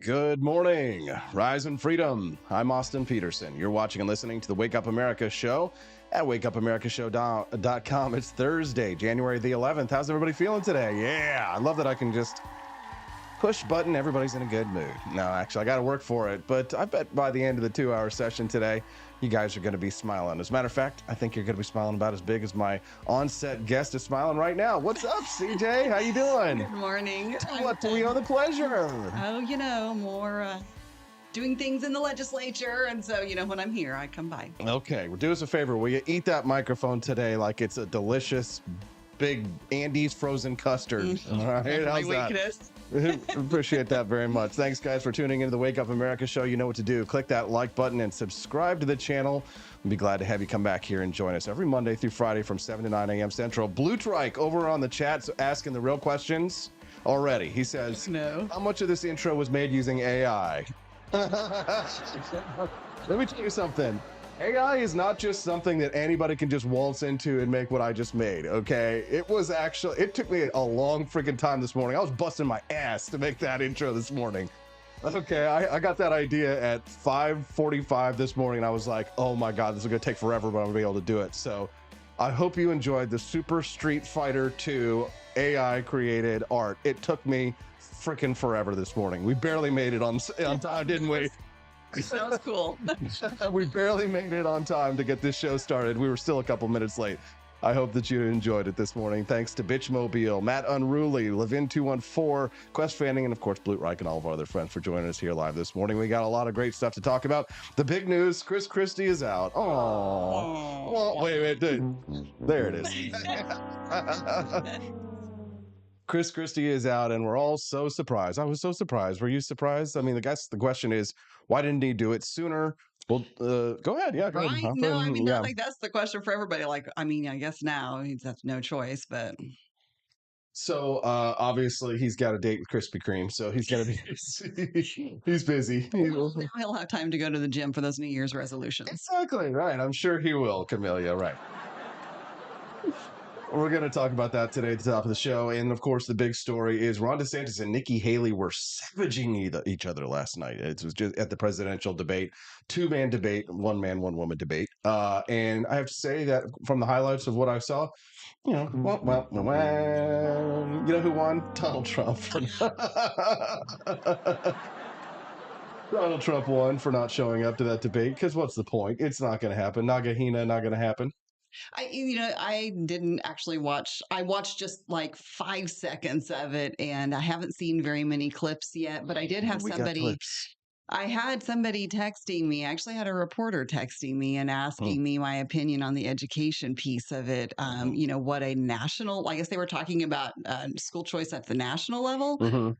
Good morning, Rise and Freedom. I'm Austin Peterson. You're watching and listening to the Wake Up America show at wakeupAmericaShow.com. It's Thursday, January the 11th. How's everybody feeling today? Yeah, I love that I can just push button. Everybody's in a good mood. No, actually, I got to work for it. But I bet by the end of the 2-hour session today, you guys are going to be smiling. As a matter of fact, I think you're going to be smiling about as big as my on-set guest is smiling right now. What's up, CJ? How you doing? Good morning. What do we owe the pleasure? Oh, more doing things in the legislature. And so, when I'm here, I come by. Okay, well, do us a favor. Will you eat that microphone today like it's a delicious, big Andes frozen custard? All right, how's that? Appreciate that very much. Thanks, guys, for tuning into the Wake Up America show. You know what to do. Click that like button and subscribe to the channel. We'll be glad to have you come back here and join us every Monday through Friday from 7 to 9 a.m. Central. Blue Trike over on the chat asking the real questions already. He says, no. How much of this intro was made using AI? Let me tell you something. AI is not just something that anybody can just waltz into and make what I just made, okay? It took me a long freaking time this morning. I was busting my ass to make that intro this morning. Okay, I got that idea at 5:45 this morning, and I was like, oh my God, this is gonna take forever, but I'm gonna be able to do it. So I hope you enjoyed the Super Street Fighter 2 AI created art. It took me freaking forever this morning. We barely made it on time, didn't we? That was cool. We barely made it on time to get this show started. We were still a couple minutes late. I hope that you enjoyed it this morning. Thanks to Bitchmobile, Matt Unruly, Levin214, Quest Fanning, and of course, Blue Reich and all of our other friends for joining us here live this morning. We got a lot of great stuff to talk about. The big news, Chris Christie is out. Oh, well, wait, dude. There it is. Chris Christie is out, and we're all so surprised. I was so surprised. Were you surprised? I mean, the question is, why didn't he do it sooner? Well, go ahead. Yeah, go right? ahead. No, I mean, like that's the question for everybody. Like, I mean, I guess now he's has no choice, but. So obviously he's got a date with Krispy Kreme, so he's gonna be he's busy. He'll have time to go to the gym for those New Year's resolutions. Exactly right. I'm sure he will, Camellia. Right. We're going to talk about that today at the top of the show. And, of course, the big story is Ron DeSantis and Nikki Haley were savaging each other last night. It was just at the presidential debate, 2-man debate, 1-man, 1-woman debate. And I have to say that from the highlights of what I saw, you know who won? Donald Trump. Donald Trump won for not showing up to that debate because what's the point? It's not going to happen. Nagahina, not going to happen. I didn't actually watch. I watched just like 5 seconds of it, and I haven't seen very many clips yet. But I did have somebody. I had somebody texting me. I actually had a reporter texting me and asking me my opinion on the education piece of it. What a national. I guess they were talking about school choice at the national level. Mm-hmm.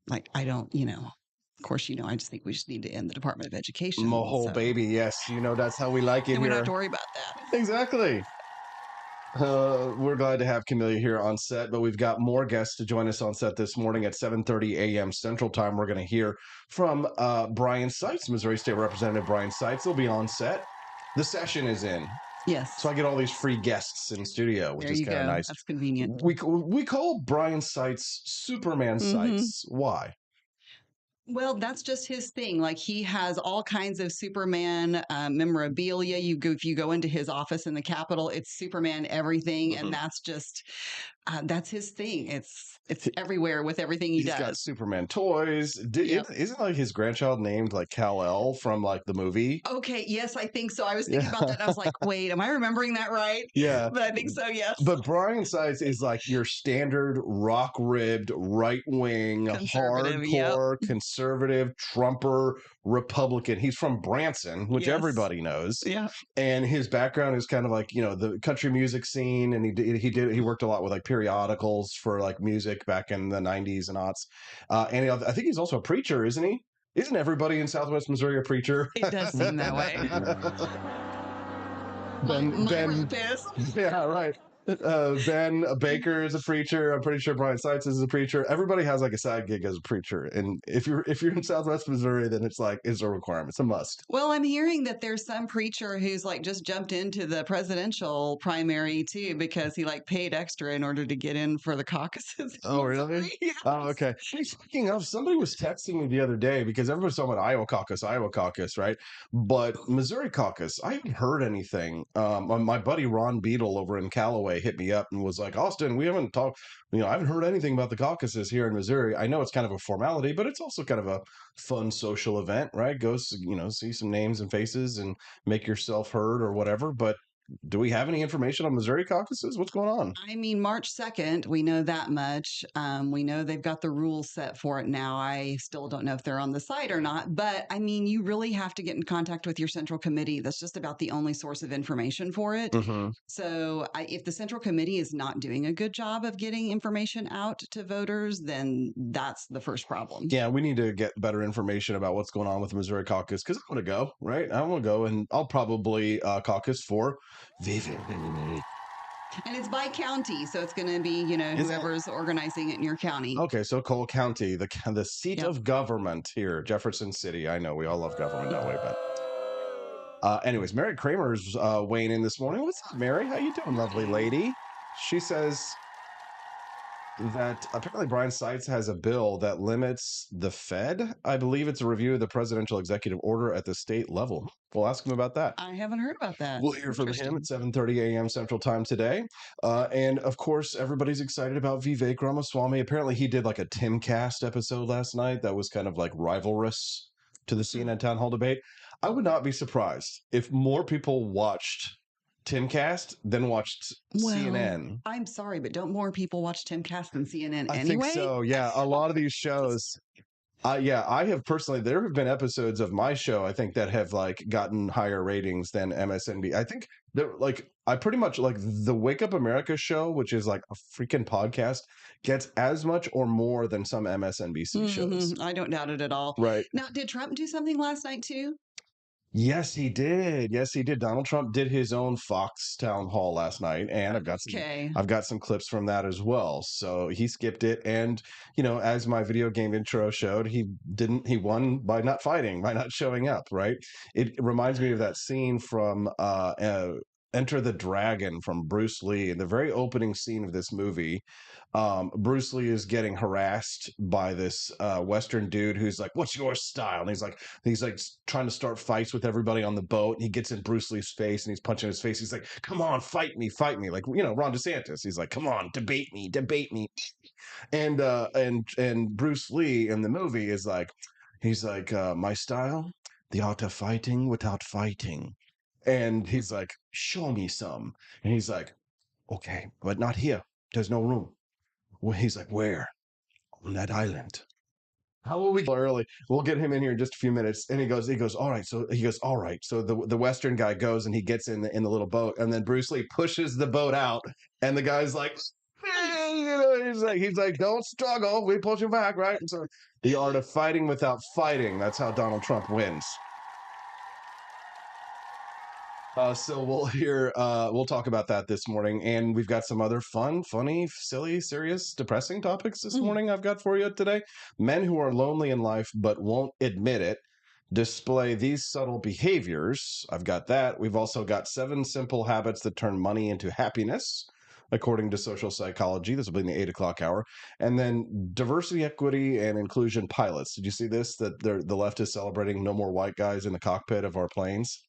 Like I don't. Of course, I just think we just need to end the Department of Education. Mohole baby, yes. That's how we like it and here. We don't have to worry about that. Exactly. We're glad to have Camellia here on set, but we've got more guests to join us on set this morning at 7:30 a.m. Central Time. We're going to hear from Brian Seitz, Missouri State Representative Brian Seitz. He'll be on set. The session is in. Yes. So I get all these free guests in studio, which is kind of nice. That's convenient. We call Brian Seitz Superman Seitz. Why? Well, that's just his thing. Like he has all kinds of Superman memorabilia. If you go into his office in the Capitol, it's Superman everything, and that's just that's his thing. It's everywhere with everything he does. He's got Superman toys. Isn't like his grandchild named like Kal-El from like the movie? Okay, yes, I think so. I was thinking about that. And I was like, wait, am I remembering that right? Yeah, but I think so. Yes. But Brian Seitz is like your standard rock-ribbed, right-wing, hardcore, conservative, Trumper Republican. He's from Branson, which everybody knows. Yeah, and his background is kind of like the country music scene, and he worked a lot with like periodicals for like music back in the 90s and aughts. And I think he's also a preacher, isn't he? Isn't everybody in Southwest Missouri a preacher? It does seem that way. Ben, pissed. Yeah, right. Ben Baker is a preacher. I'm pretty sure Brian Seitz is a preacher. Everybody has like a side gig as a preacher, and if you're in Southwest Missouri, then it's a requirement. It's a must. Well, I'm hearing that there's some preacher who's like just jumped into the presidential primary too because he like paid extra in order to get in for the caucuses. Oh, really? Yes. Oh, okay. Hey, speaking of, somebody was texting me the other day because everybody's talking about Iowa caucus, right? But Missouri caucus, I haven't heard anything. My buddy Ron Beadle over in Callaway hit me up and was like, Austin, we haven't talked, I haven't heard anything about the caucuses here in Missouri. I know it's kind of a formality, but it's also kind of a fun social event, right? Go, see some names and faces and make yourself heard or whatever. But do we have any information on Missouri caucuses? What's going on? I mean, March 2nd, we know that much. We know they've got the rules set for it now. I still don't know if they're on the site or not, but I mean, you really have to get in contact with your central committee. That's just about the only source of information for it. Mm-hmm. So if the central committee is not doing a good job of getting information out to voters, then that's the first problem. Yeah, we need to get better information about what's going on with the Missouri caucus because I want to go, right? I want to go, and I'll probably caucus for Vivid. And it's by county, so it's going to be, whoever's organizing it in your county. Okay, so Cole County, the seat of government here, Jefferson City. I know we all love government that way, but anyways, Mary Kramer's weighing in this morning. What's up, Mary? How you doing, lovely lady? She says that apparently Brian Seitz has a bill that limits the Fed. I believe it's a review of the presidential executive order at the state level. We'll ask him about that. I haven't heard about that. We'll hear from him at 7:30 a.m. Central Time today. And of course, everybody's excited about Vivek Ramaswamy. Apparently, he did like a Timcast episode last night that was kind of like rivalrous to the CNN town hall debate. I would not be surprised if more people watched Timcast than watched CNN. I'm sorry, but don't more people watch Timcast than CNN I anyway? think so. Yeah, a lot of these shows. I have personally. There have been episodes of my show, I think, that have like gotten higher ratings than MSNBC. I think they're like, I pretty much like the Wake Up America show, which is like a freaking podcast, gets as much or more than some MSNBC shows. I don't doubt it at all. Right. Now, did Trump do something last night too? Yes, he did. Yes, he did. Donald Trump did his own Fox town hall last night, and I've got some clips from that as well. So he skipped it, and as my video game intro showed, he won by not fighting, by not showing up. Right? It reminds me of that scene from Enter the Dragon from Bruce Lee. In the very opening scene of this movie, Bruce Lee is getting harassed by this Western dude who's like, "What's your style?" And he's like trying to start fights with everybody on the boat. And he gets in Bruce Lee's face and he's punching his face. He's like, "Come on, fight me." Like, Ron DeSantis. He's like, "Come on, debate me." And Bruce Lee in the movie is like, he's like, "My style, the art of fighting without fighting." And he's like, "Show me some." And he's like, "Okay, but not here. There's no room." Well, he's like, "Where?" "On that island." How will we go early? We'll get him in here in just a few minutes. And he goes, all right. So he goes, all right. So the Western guy goes and he gets in the little boat, and then Bruce Lee pushes the boat out, and the guy's like, he's like, "Don't struggle. We push you back," right? And so the art of fighting without fighting. That's how Donald Trump wins. So we'll talk about that this morning. And we've got some other fun, funny, silly, serious, depressing topics this morning I've got for you today. Men who are lonely in life but won't admit it display these subtle behaviors. I've got that. We've also got 7 simple habits that turn money into happiness, according to social psychology. This will be in the 8 o'clock hour. And then diversity, equity, and inclusion pilots. Did you see this? That the left is celebrating no more white guys in the cockpit of our planes.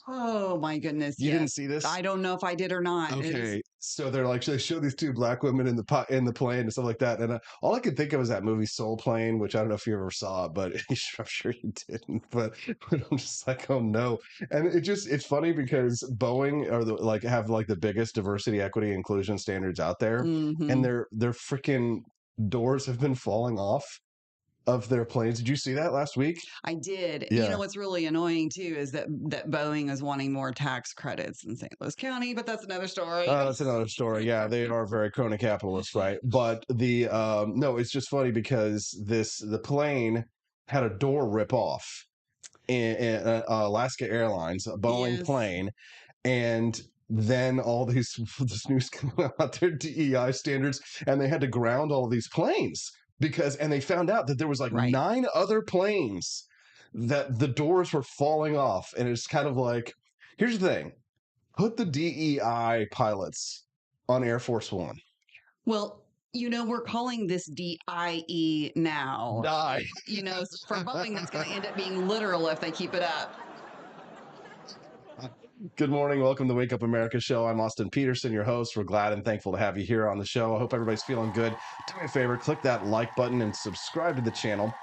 Oh my goodness! You didn't see this? I don't know if I did or not. Okay, so they show these 2 black women in the plane and stuff like that, and all I could think of was that movie Soul Plane, which I don't know if you ever saw, but I'm sure you didn't. But I'm just like, oh no! And it's funny because Boeing have the biggest diversity, equity, inclusion standards out there, and their freaking doors have been falling off of their planes. Did you see that last week? I did. Yeah. What's really annoying too is that Boeing is wanting more tax credits in St. Louis County, but that's another story. That's another story. Yeah, they are very crony capitalists, right? But no, it's just funny because the plane had a door rip off in Alaska Airlines, a Boeing plane, and then all this news came out, their DEI standards, and they had to ground all of these planes and they found out that there was like 9 other planes that the doors were falling off. And it's kind of like, here's the thing, put the DEI pilots on Air Force One. Well, we're calling this DIE now. Die. For Boeing, that's going to end up being literal if they keep it up. Good morning. Welcome to the Wake Up America show. I'm Austin Peterson, your host. We're glad and thankful to have you here on the show. I hope everybody's feeling good. Do me a favor, click that like button and subscribe to the channel.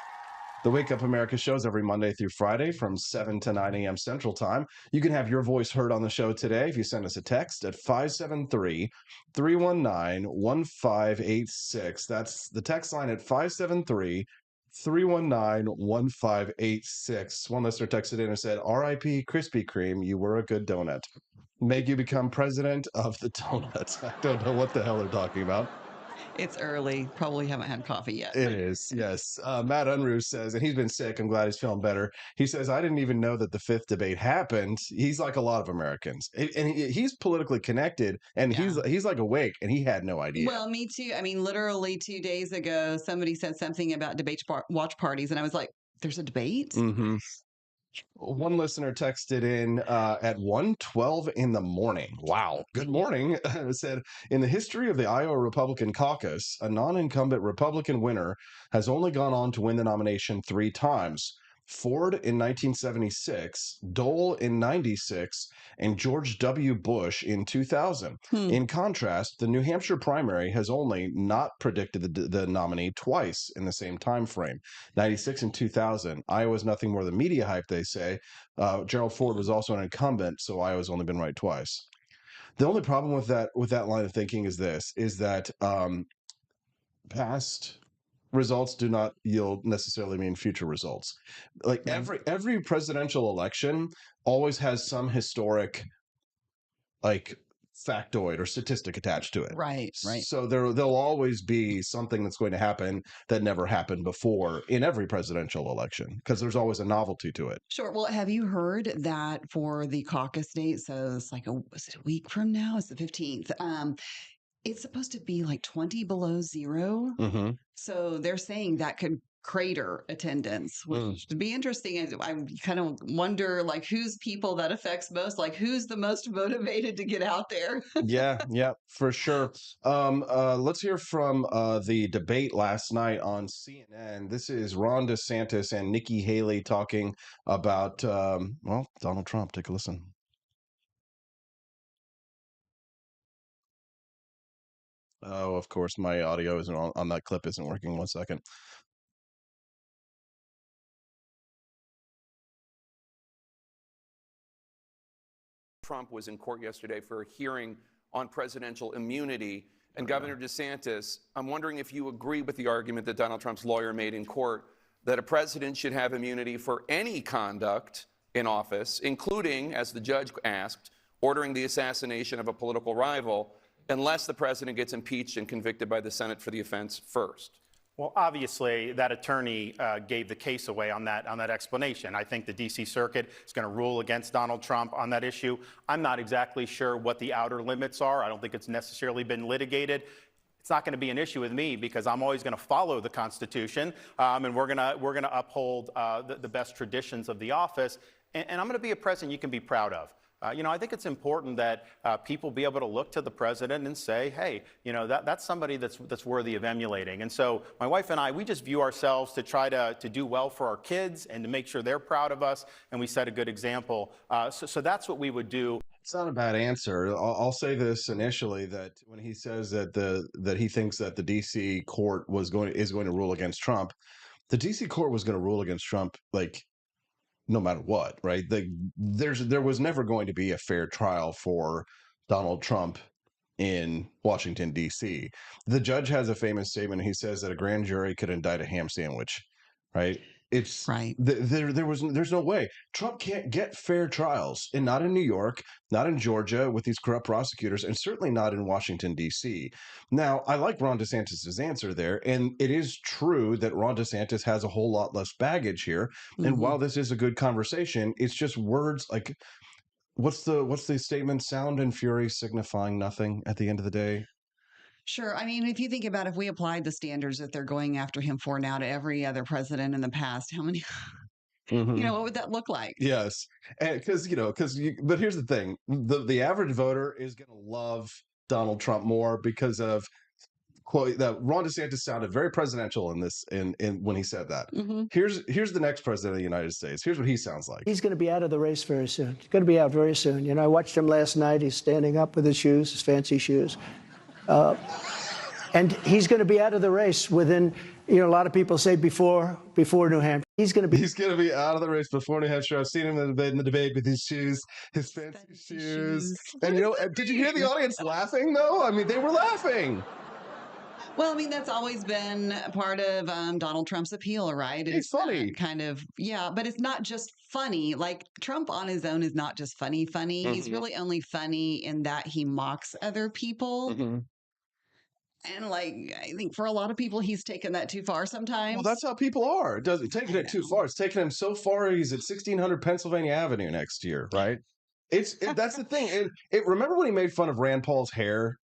The Wake Up America shows every Monday through Friday from 7 to 9 a.m. Central Time. You can have your voice heard on the show today if you send us a text at 573-319-1586. That's the text line at 573-319-1586. One listener texted in and said, "R.I.P. Krispy Kreme, you were a good donut. Make you become president of the donuts." I don't know what the hell they're talking about. It's early. Probably haven't had coffee yet. It is, yes. Matt Unruh says, and he's been sick. I'm glad he's feeling better. He says, "I didn't even know that the 5th debate happened." He's like a lot of Americans. And he's politically connected, and he's like awake, and he had no idea. Well, me too. I mean, literally 2 days ago, somebody said something about watch parties, and I was like, there's a debate? Mm-hmm. One listener texted in at 1:12 in the morning. Wow. Good morning. Said, "In the history of the Iowa Republican caucus, a non-incumbent Republican winner has only gone on to win the nomination 3 times. Ford in 1976, Dole in 96, and George W. Bush in 2000. In contrast, the New Hampshire primary has only not predicted the nominee twice in the same time frame. 96 and 2000. Iowa's nothing more than media hype, they say. Gerald Ford was also an incumbent, so Iowa's only been right twice." The only problem with that line of thinking is that past results do not yield necessarily mean future results. Like every presidential election always has some historic like factoid or statistic attached to it. Right. So there'll always be something that's going to happen that never happened before in every presidential election because there's always a novelty to it. Sure. Well, have you heard that for the caucus date? So it's like, was it a week from now? It's the 15th. It's supposed to be like 20 below zero. Mm-hmm. So they're saying that could crater attendance, which would be interesting. I kind of wonder, like, whose people that affects most, like who's the most motivated to get out there. Yeah, for sure. Let's hear from the debate last night on CNN. This is Ron DeSantis and Nikki Haley talking about, Donald Trump. Take a listen. Oh, of course, my audio isn't on that clip isn't working. 1 second. Trump was in court yesterday for a hearing on presidential immunity. And Governor DeSantis, I'm wondering if you agree with the argument that Donald Trump's lawyer made in court that a president should have immunity for any conduct in office, including, as the judge asked, ordering the assassination of a political rival, unless the president gets impeached and convicted by the Senate for the offense first. Well, obviously, that attorney gave the case away on that explanation. I think the D.C. Circuit is going to rule against Donald Trump on that issue. I'm not exactly sure what the outer limits are. I don't think it's necessarily been litigated. It's not going to be an issue with me because I'm always going to follow the Constitution, and we're going to uphold the best traditions of the office. And I'm going to be a president you can be proud of. I think it's important that people be able to look to the president and say, hey, that's somebody that's worthy of emulating. And so my wife and I, we just view ourselves to try to do well for our kids and to make sure they're proud of us and we set a good example. So that's what we would do. It's not a bad answer. I'll say this initially, that when he says that he thinks that the D.C. court is going to rule against Trump, the D.C. court was going to rule against Trump no matter what, right? There was never going to be a fair trial for Donald Trump in Washington, D.C. The judge has a famous statement. He says that a grand jury could indict a ham sandwich, right? It's right. There's no way Trump can't get fair trials, and not in New York, not in Georgia with these corrupt prosecutors, and certainly not in Washington, D.C. Now, I like Ron DeSantis' answer there, and it is true that Ron DeSantis has a whole lot less baggage here. Mm-hmm. And while this is a good conversation, it's just words like what's the statement? Sound and fury signifying nothing at the end of the day. Sure. I mean, if you think about if we applied the standards that they're going after him for now to every other president in the past, how many, what would that look like? Yes. And but here's the thing. The average voter is going to love Donald Trump more because of quote that Ron DeSantis sounded very presidential in this in when he said that. Here's the next president of the United States. Here's what he sounds like. He's going to be out of the race very soon. He's going to be out very soon. I watched him last night. He's standing up with his shoes, his fancy shoes. And he's going to be out of the race within, a lot of people say before New Hampshire. He's going to be out of the race before New Hampshire. I've seen him in the debate with his shoes, his fancy shoes. And did you hear the audience laughing though? I mean, they were laughing. Well, I mean, that's always been part of Donald Trump's appeal, right? It's funny. But it's not just funny. Like Trump on his own is not just funny. He's really only funny in that he mocks other people. And I think for a lot of people, he's taken that too far sometimes. Well, that's how people are. Taking it too far. It's taken him so far. He's at 1600 Pennsylvania Avenue next year, right? That's the thing. And remember when he made fun of Rand Paul's hair?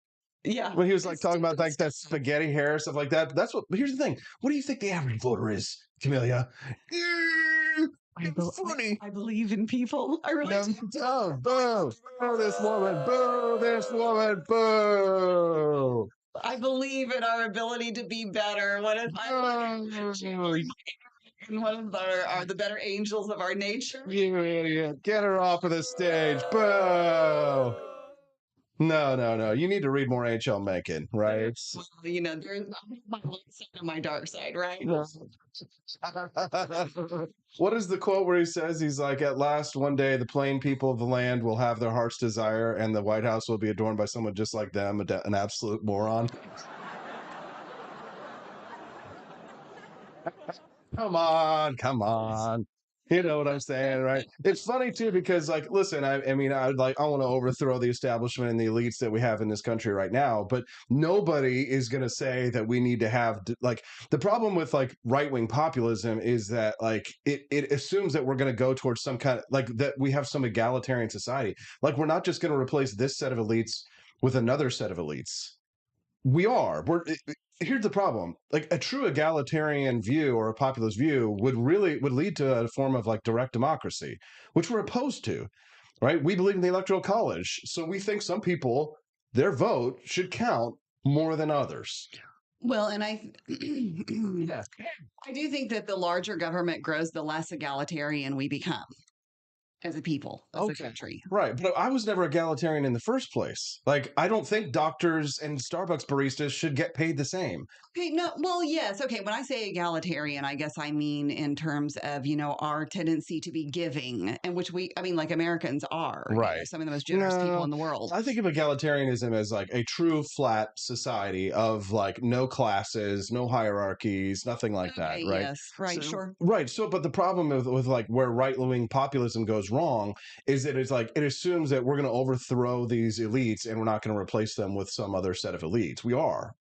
Yeah. When he was talking about that spaghetti hair, stuff like that. But here's the thing. What do you think the average voter is, Camellia? Funny. I believe in people. I really do. Boo. Boo this woman. Boo this woman. Boo. I believe in our ability to be better. What if are the better angels of our nature? You idiot. Get her off of the stage. Boo. No. You need to read more H.L. Mencken, right? Well, there's my light side and my dark side, right? What is the quote where he says, he's like, at last, one day, the plain people of the land will have their heart's desire, and the White House will be adorned by someone just like them, an absolute moron. Come on. You know what I'm saying, right? It's funny too because, listen, I want to overthrow the establishment and the elites that we have in this country right now, but nobody is going to say that we need to have the problem with right-wing populism is that it assumes that we're going to go towards some kind of that we have some egalitarian society. We're not just going to replace this set of elites with another set of elites. We are. Here's the problem. A true egalitarian view or a populist view would lead to a form of direct democracy, which we're opposed to, right? We believe in the Electoral College. So we think some people, their vote should count more than others. Well, and I do think that the larger government grows, the less egalitarian we become as a people, as a country. Right. But I was never egalitarian in the first place. I don't think doctors and Starbucks baristas should get paid the same. Okay. No. Well, yes. Okay. When I say egalitarian, I guess I mean in terms of, our tendency to be giving, and which Americans are. Right. Some of the most generous people in the world. I think of egalitarianism as a true flat society of no classes, no hierarchies, nothing like that. Right. Yes. Right. So, sure. Right. So, but the problem with where right-wing populism goes wrong is that it assumes that we're going to overthrow these elites and we're not going to replace them with some other set of elites. We are.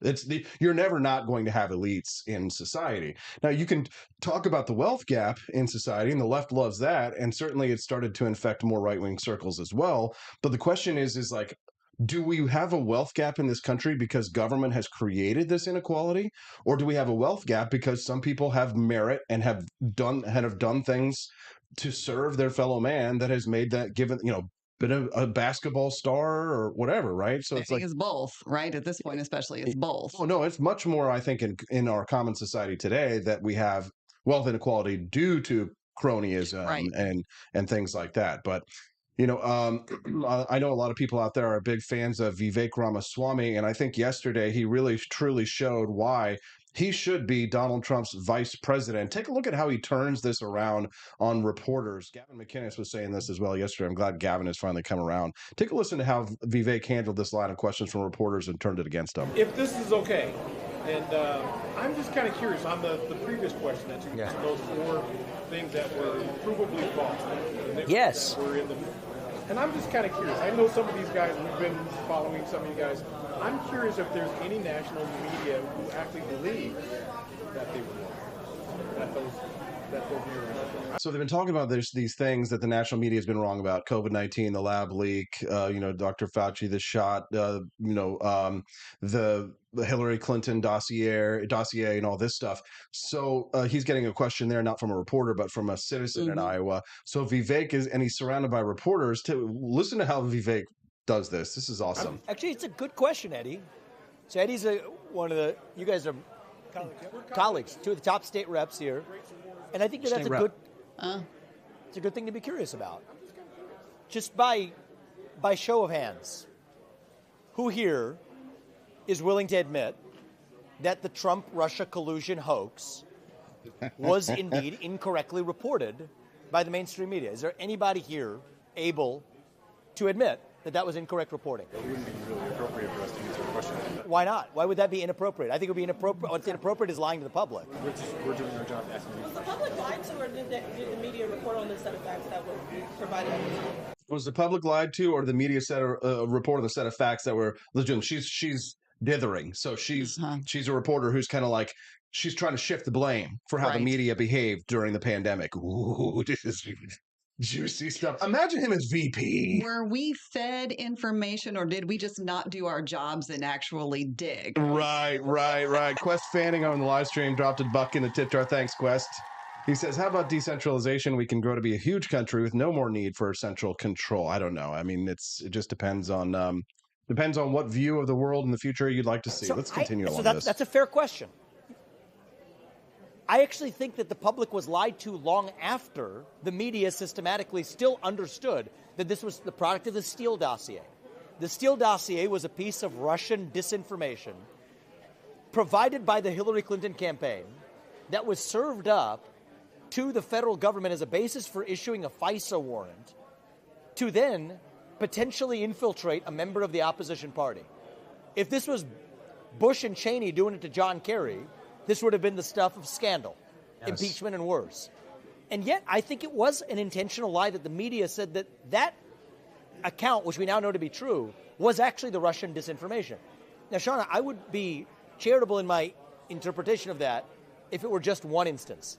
You're never not going to have elites in society. Now you can talk about the wealth gap in society, and the left loves that, and certainly it's started to infect more right-wing circles as well. But the question is do we have a wealth gap in this country because government has created this inequality, or do we have a wealth gap because some people have merit and have done things to serve their fellow man that has made that been a basketball star or whatever, right? So it's it's both, right? At this point, especially, it's both. Oh no, it's much more, I think, in our common society today that we have wealth inequality due to cronyism and things like that. But I know a lot of people out there are big fans of Vivek Ramaswamy, and I think yesterday he really truly showed why he should be Donald Trump's vice president. Take a look at how he turns this around on reporters. Gavin McInnes was saying this as well yesterday. I'm glad Gavin has finally come around. Take a listen to how Vivek handled this line of questions from reporters and turned it against him. If this is okay, and I'm just kind of curious on the previous question that you those 4 things that were provably false. Yes. And I'm just kind of curious. I know some of these guys, we've been following some of you guys. I'm curious if there's any national media who actually believe that they were wrong, that goes near that. So they've been talking about these things that the national media has been wrong about: COVID-19, the lab leak, Dr. Fauci, the shot, the Hillary Clinton dossier, and all this stuff. So he's getting a question there, not from a reporter, but from a citizen in Iowa. So Vivek and he's surrounded by reporters. To listen to how Vivek does this. This is awesome. Actually, it's a good question, Eddie. So Eddie's you guys are colleagues, two of the top state reps here, and I think that's it's a good thing to be curious about. Just by show of hands, who here is willing to admit that the Trump-Russia collusion hoax was indeed incorrectly reported by the mainstream media? Is there anybody here able to admit that was incorrect reporting? It wouldn't be really appropriate for us to answer a question like that. Why not? Why would that be inappropriate? I think it would be inappropriate. What's inappropriate is lying to the public. We're doing our job asking you. Was the public lied to, or did the media report on the set of facts that were provided? Was the public lied to, or the media said reported a set of facts that were legitimate? She's dithering, so she's a reporter who's kind of like she's trying to shift the blame for how the media behaved during the pandemic. Ooh, this is juicy stuff. Imagine him as VP. Were we fed information, or did we just not do our jobs and actually dig? Right. Quest Fanning on the live stream dropped a buck in the tip jar. Thanks, Quest. He says, how about decentralization? We can grow to be a huge country with no more need for central control. I don't know. I mean, it just depends on what view of the world in the future you'd like to see. Let's continue on this. That's a fair question. I actually think that the public was lied to long after the media systematically still understood that this was the product of the Steele dossier. The Steele dossier was a piece of Russian disinformation provided by the Hillary Clinton campaign that was served up to the federal government as a basis for issuing a FISA warrant to then potentially infiltrate a member of the opposition party. If this was Bush and Cheney doing it to John Kerry, this would have been the stuff of scandal, impeachment, and worse. And yet, I think it was an intentional lie that the media said that account, which we now know to be true, was actually the Russian disinformation. Now, Shauna, I would be charitable in my interpretation of that if it were just one instance.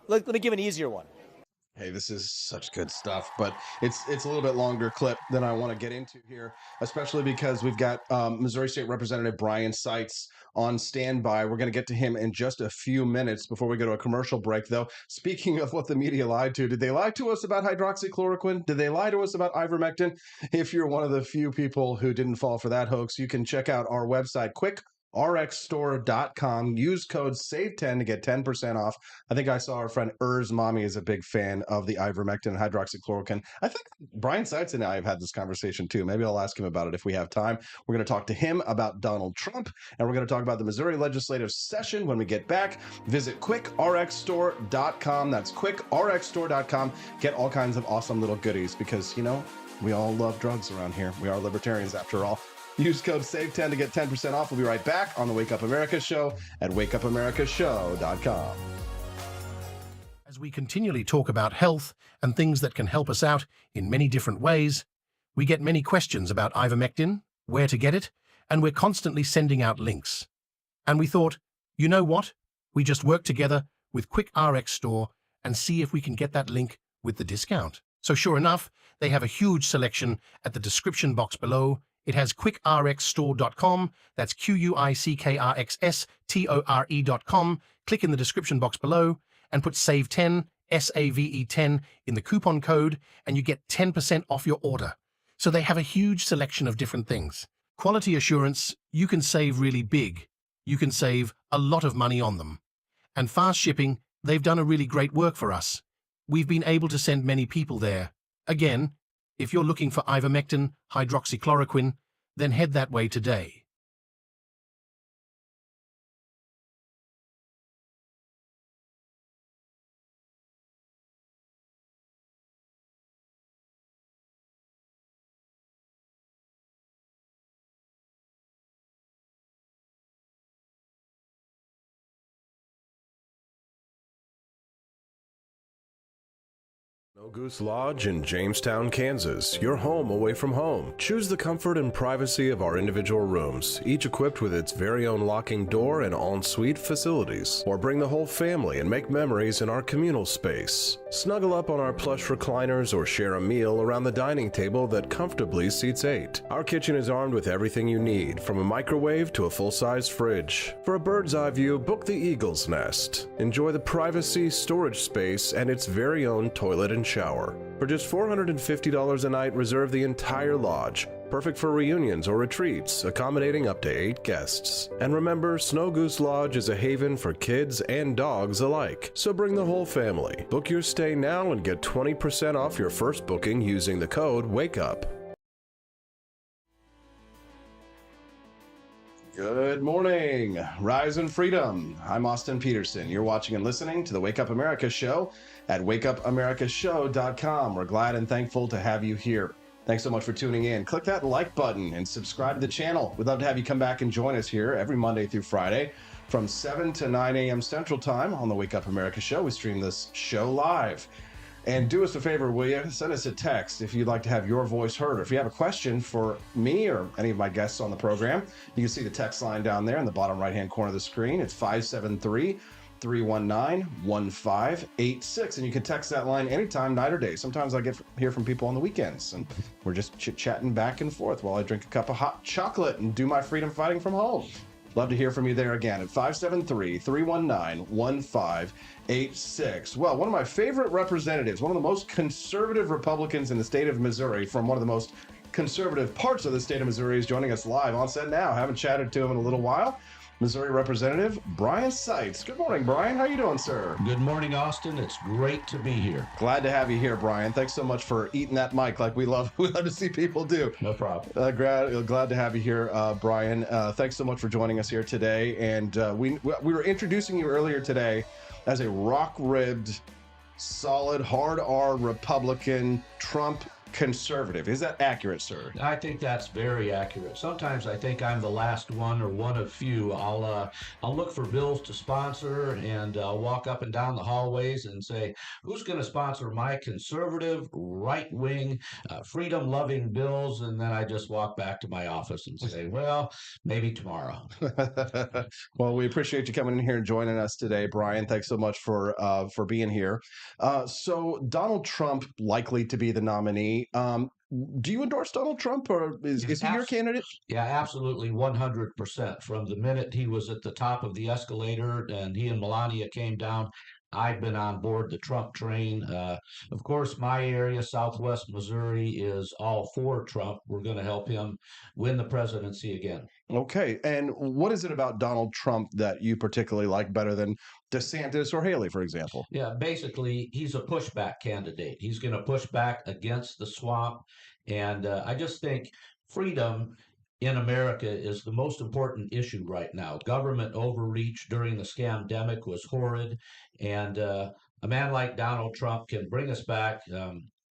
Let me give an easier one. Hey, this is such good stuff, but it's a little bit longer clip than I want to get into here, especially because we've got Missouri State Representative Brian Seitz on standby. We're going to get to him in just a few minutes before we go to a commercial break, though. Speaking of what the media lied to, did they lie to us about hydroxychloroquine? Did they lie to us about ivermectin? If you're one of the few people who didn't fall for that hoax, you can check out our website, rxstore.com. Use code SAVE10 to get 10% off. I think I saw our friend Er's mommy is a big fan of the ivermectin and hydroxychloroquine. I think Brian Seitz and I have had this conversation too. Maybe I'll ask him about it if we have time. We're going to talk to him about Donald Trump, and we're going to talk about the Missouri legislative session when we get back. Visit quickrxstore.com. That's quickrxstore.com. Get all kinds of awesome little goodies because, we all love drugs around here. We are libertarians after all. Use code SAVE10 to get 10% off. We'll be right back on the Wake Up America Show at wakeupAmericaShow.com. As we continually talk about health and things that can help us out in many different ways, we get many questions about ivermectin, where to get it, and we're constantly sending out links. And we thought, you know what? We just work together with Quick RX Store and see if we can get that link with the discount. So sure enough, they have a huge selection at the description box below. It has quickrxstore.com. That's quickrxstore.com. Click in the description box below and put SAVE10, SAVE10 in the coupon code, and you get 10% off your order. So they have a huge selection of different things. Quality assurance, you can save really big. You can save a lot of money on them. And fast shipping, they've done a really great work for us. We've been able to send many people there. Again, if you're looking for ivermectin, hydroxychloroquine, then head that way today. Goose Lodge in Jamestown, Kansas, your home away from home. Choose the comfort and privacy of our individual rooms, each equipped with its very own locking door and en-suite facilities. Or bring the whole family and make memories in our communal space. Snuggle up on our plush recliners or share a meal around the dining table that comfortably seats 8. Our kitchen is armed with everything you need, from a microwave to a full-size fridge. For a bird's eye view, book the Eagle's Nest. Enjoy the privacy, storage space, and its very own toilet and shower. For just $450 a night, reserve the entire lodge. Perfect for reunions or retreats, accommodating up to 8 guests. And remember, Snow Goose Lodge is a haven for kids and dogs alike. So bring the whole family. Book your stay now and get 20% off your first booking using the code WAKEUP. Good morning, Rise and Freedom. I'm Austin Peterson. You're watching and listening to the Wake Up America show at wakeupamericashow.com. We're glad and thankful to have you here. Thanks so much for tuning in. Click that like button and subscribe to the channel. We'd love to have you come back and join us here every Monday through Friday from 7 to 9 a.m. Central Time on the Wake Up America show. We stream this show live. And do us a favor, will you? Send us a text if you'd like to have your voice heard. Or if you have a question for me or any of my guests on the program, you can see the text line down there in the bottom right-hand corner of the screen. It's 573-319-1586. And you can text that line anytime, night or day. Sometimes I hear from people on the weekends, and we're just chit-chatting back and forth while I drink a cup of hot chocolate and do my freedom fighting from home. Love to hear from you there again at 573-319-1586. Well, one of my favorite representatives, one of the most conservative Republicans in the state of Missouri, from one of the most conservative parts of the state of Missouri, is joining us live on set now. Haven't chatted to him in a little while. Missouri Representative Brian Seitz. Good morning, Brian. How you doing, sir? Good morning, Austin. It's great to be here. Glad to have you here, Brian. Thanks so much for eating that mic like we love to see people do. No problem. Glad to have you here, Brian. Thanks so much for joining us here today. And we were introducing you earlier today as a rock-ribbed, solid, hard R Republican, Trump conservative. Is that accurate, sir? I think that's very accurate. Sometimes I think I'm the last one or one of few. I'll look for bills to sponsor, and I'll walk up and down the hallways and say, who's going to sponsor my conservative, right-wing, freedom-loving bills? And then I just walk back to my office and say, well, maybe tomorrow. Well, we appreciate you coming in here and joining us today, Brian. Thanks so much for being here. So Donald Trump likely to be the nominee. Do you endorse Donald Trump, or is he your candidate? Yeah, absolutely, 100%. From the minute he was at the top of the escalator and he and Melania came down, I've been on board the Trump train. Of course, my area, Southwest Missouri, is all for Trump. We're going to help him win the presidency again. Okay. And what is it about Donald Trump that you particularly like better than DeSantis or Haley, for example? Yeah, basically, he's a pushback candidate. He's going to push back against the swamp. And I just think freedom in America is the most important issue right now. Government overreach during the scamdemic was horrid. And a man like Donald Trump can bring us back,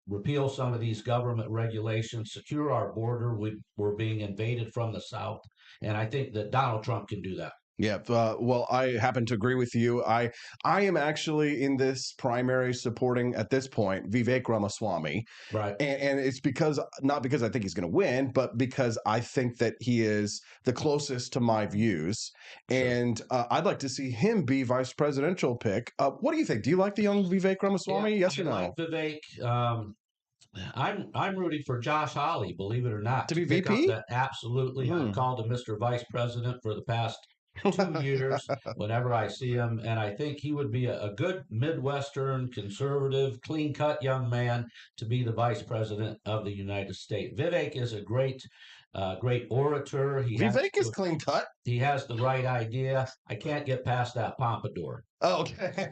repeal some of these government regulations, secure our border. We're being invaded from the South. And I think that Donald Trump can do that. Yeah, well, I happen to agree with you. I am actually in this primary supporting, at this point, Vivek Ramaswamy. Right. And it's not because I think he's going to win, but because I think that he is the closest to my views. Sure. And I'd like to see him be vice presidential pick. What do you think? Do you like the young Vivek Ramaswamy? Yes or no? Like Vivek. I'm rooting for Josh Hawley, believe it or not. To be VP? Absolutely. I've called him Mr. Vice President for the past 2 years whenever I see him, and I think he would be a good Midwestern, conservative, clean-cut young man to be the vice president of the United States. Vivek is a great orator. Vivek is clean-cut. He has the right idea. I can't get past that pompadour. Oh, okay.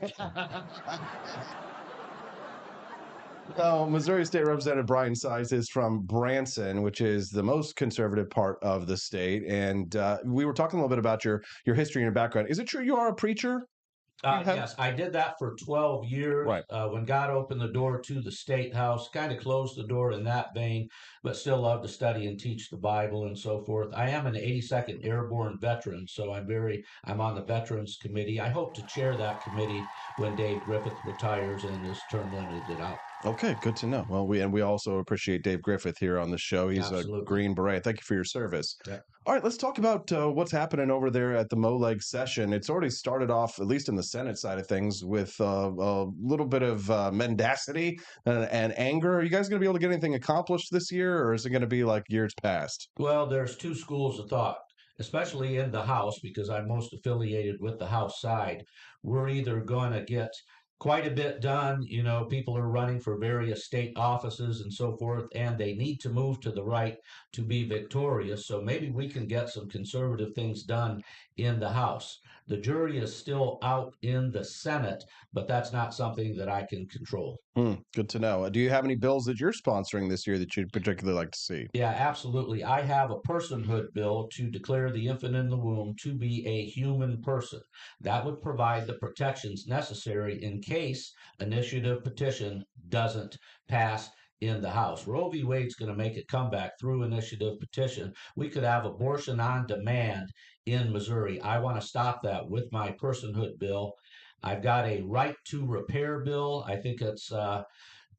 Missouri State Representative Brian Seitz is from Branson, which is the most conservative part of the state. And we were talking a little bit about your history and your background. Is it true you are a preacher? Yes, I did that for 12 years. Right. When God opened the door to the State House, kind of closed the door in that vein, but still love to study and teach the Bible and so forth. I am an 82nd Airborne veteran, so I'm on the Veterans Committee. I hope to chair that committee when Dave Griffith retires and his term limited out. Okay, good to know. Well, we also appreciate Dave Griffith here on the show. He's Absolutely. a Green Beret. Thank you for your service. Yeah. All right, let's talk about what's happening over there at the MOLeg session. It's already started off, at least in the Senate side of things, with a little bit of mendacity and anger. Are you guys going to be able to get anything accomplished this year, or is it going to be like years past? Well, there's two schools of thought, especially in the House, because I'm most affiliated with the House side. We're either going to get quite a bit done. You know, people are running for various state offices and so forth, and they need to move to the right to be victorious. So maybe we can get some conservative things done in the House. The jury is still out in the Senate, but that's not something that I can control. Good to know. Do you have any bills that you're sponsoring this year that you'd particularly like to see? Yeah, absolutely. I have a personhood bill to declare the infant in the womb to be a human person. That would provide the protections necessary in case initiative petition doesn't pass in the House. Roe v. Wade's going to make a comeback through initiative petition. We could have abortion on demand in Missouri. I want to stop that with my personhood bill. I've got a right to repair bill. I think it's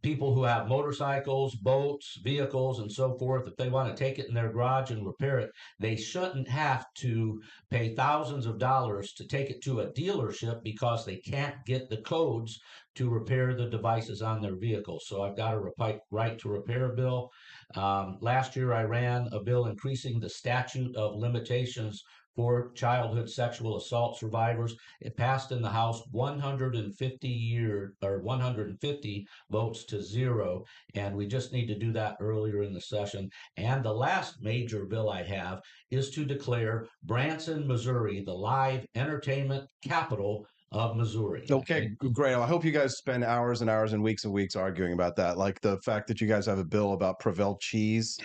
people who have motorcycles, boats, vehicles, and so forth, if they want to take it in their garage and repair it, they shouldn't have to pay thousands of dollars to take it to a dealership because they can't get the codes to repair the devices on their vehicles. So I've got a right to repair bill. Last year, I ran a bill increasing the statute of limitations for childhood sexual assault survivors. It passed in the House 150 votes to 0, and we just need to do that earlier in the session. And the last major bill I have is to declare Branson, Missouri, the live entertainment capital of Missouri. Okay, great. I hope you guys spend hours and hours and weeks arguing about that. Like the fact that you guys have a bill about Provel cheese.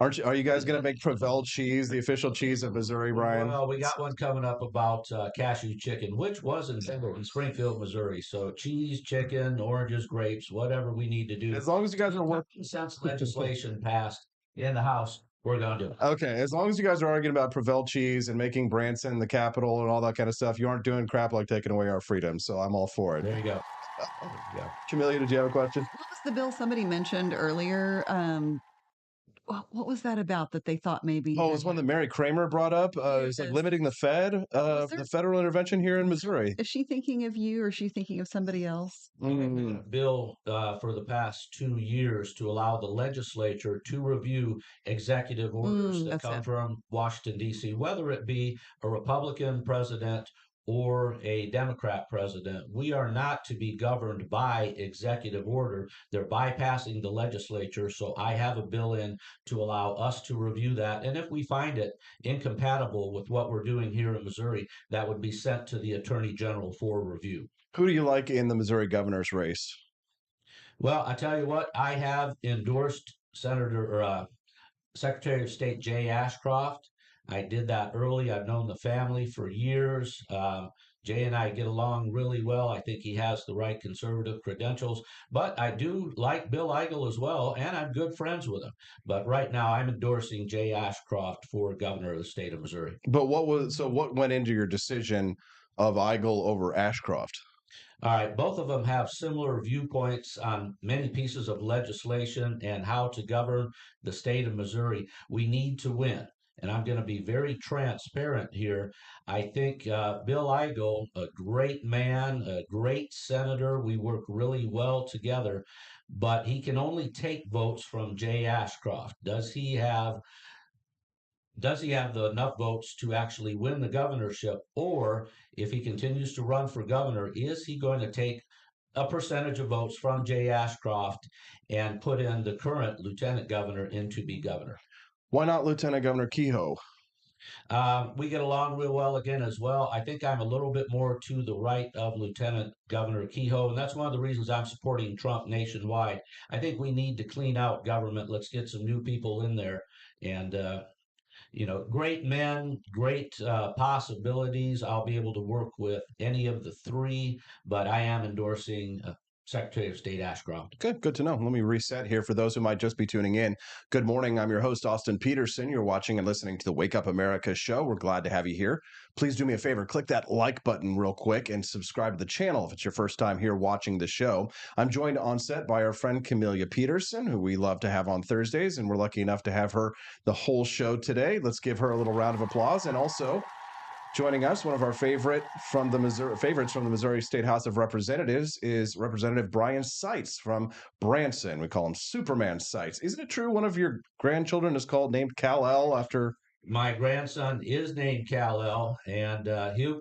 Are you guys going to make Provel cheese the official cheese of Missouri, Brian? Well, we got one coming up about cashew chicken, which was invented in Springfield, Missouri. So cheese, chicken, oranges, grapes, whatever we need to do. As long as you guys are working. Since legislation passed in the House, we're going to do it. Okay, as long as you guys are arguing about Provel cheese and making Branson the capital and all that kind of stuff, you aren't doing crap like taking away our freedom. So I'm all for it. There you go. Camelia, did you have a question? What was the bill somebody mentioned earlier? What was that about that they thought maybe? Oh, it was one that Mary Kramer brought up. It's like limiting the the federal intervention here in Missouri. Is she thinking of you or is she thinking of somebody else? Bill for the past 2 years to allow the legislature to review executive orders that come from Washington, D.C., whether it be a Republican president or a Democrat president. We are not to be governed by executive order. They're bypassing the legislature. So I have a bill in to allow us to review that. And if we find it incompatible with what we're doing here in Missouri, that would be sent to the Attorney General for review. Who do you like in the Missouri governor's race? Well, I tell you what, I have endorsed Secretary of State Jay Ashcroft. I did that early. I've known the family for years. Jay and I get along really well. I think he has the right conservative credentials. But I do like Bill Eigel as well, and I'm good friends with him. But right now, I'm endorsing Jay Ashcroft for governor of the state of Missouri. But what went into your decision of Eigel over Ashcroft? All right, both of them have similar viewpoints on many pieces of legislation and how to govern the state of Missouri. We need to win. And I'm going to be very transparent here. I think Bill Eigel, a great man, a great senator, we work really well together, but he can only take votes from Jay Ashcroft. Does he have enough votes to actually win the governorship? Or if he continues to run for governor, is he going to take a percentage of votes from Jay Ashcroft and put in the current lieutenant governor in to be governor? Why not Lieutenant Governor Kehoe? We get along real well again as well. I think I'm a little bit more to the right of Lieutenant Governor Kehoe, and that's one of the reasons I'm supporting Trump nationwide. I think we need to clean out government. Let's get some new people in there. And, great men, great possibilities. I'll be able to work with any of the three, but I am endorsing Secretary of State Ashcroft. Good to know. Let me reset here for those who might just be tuning in. Good morning. I'm your host, Austin Peterson. You're watching and listening to the Wake Up America show. We're glad to have you here. Please do me a favor, click that like button real quick and subscribe to the channel if it's your first time here watching the show. I'm joined on set by our friend Camelia Peterson, who we love to have on Thursdays, and we're lucky enough to have her the whole show today. Let's give her a little round of applause. And also, joining us, one of our favorites from the Missouri State House of Representatives is Representative Brian Seitz from Branson. We call him Superman Seitz. Isn't it true one of your grandchildren is named Kal-El after? My grandson is named Kal-El, and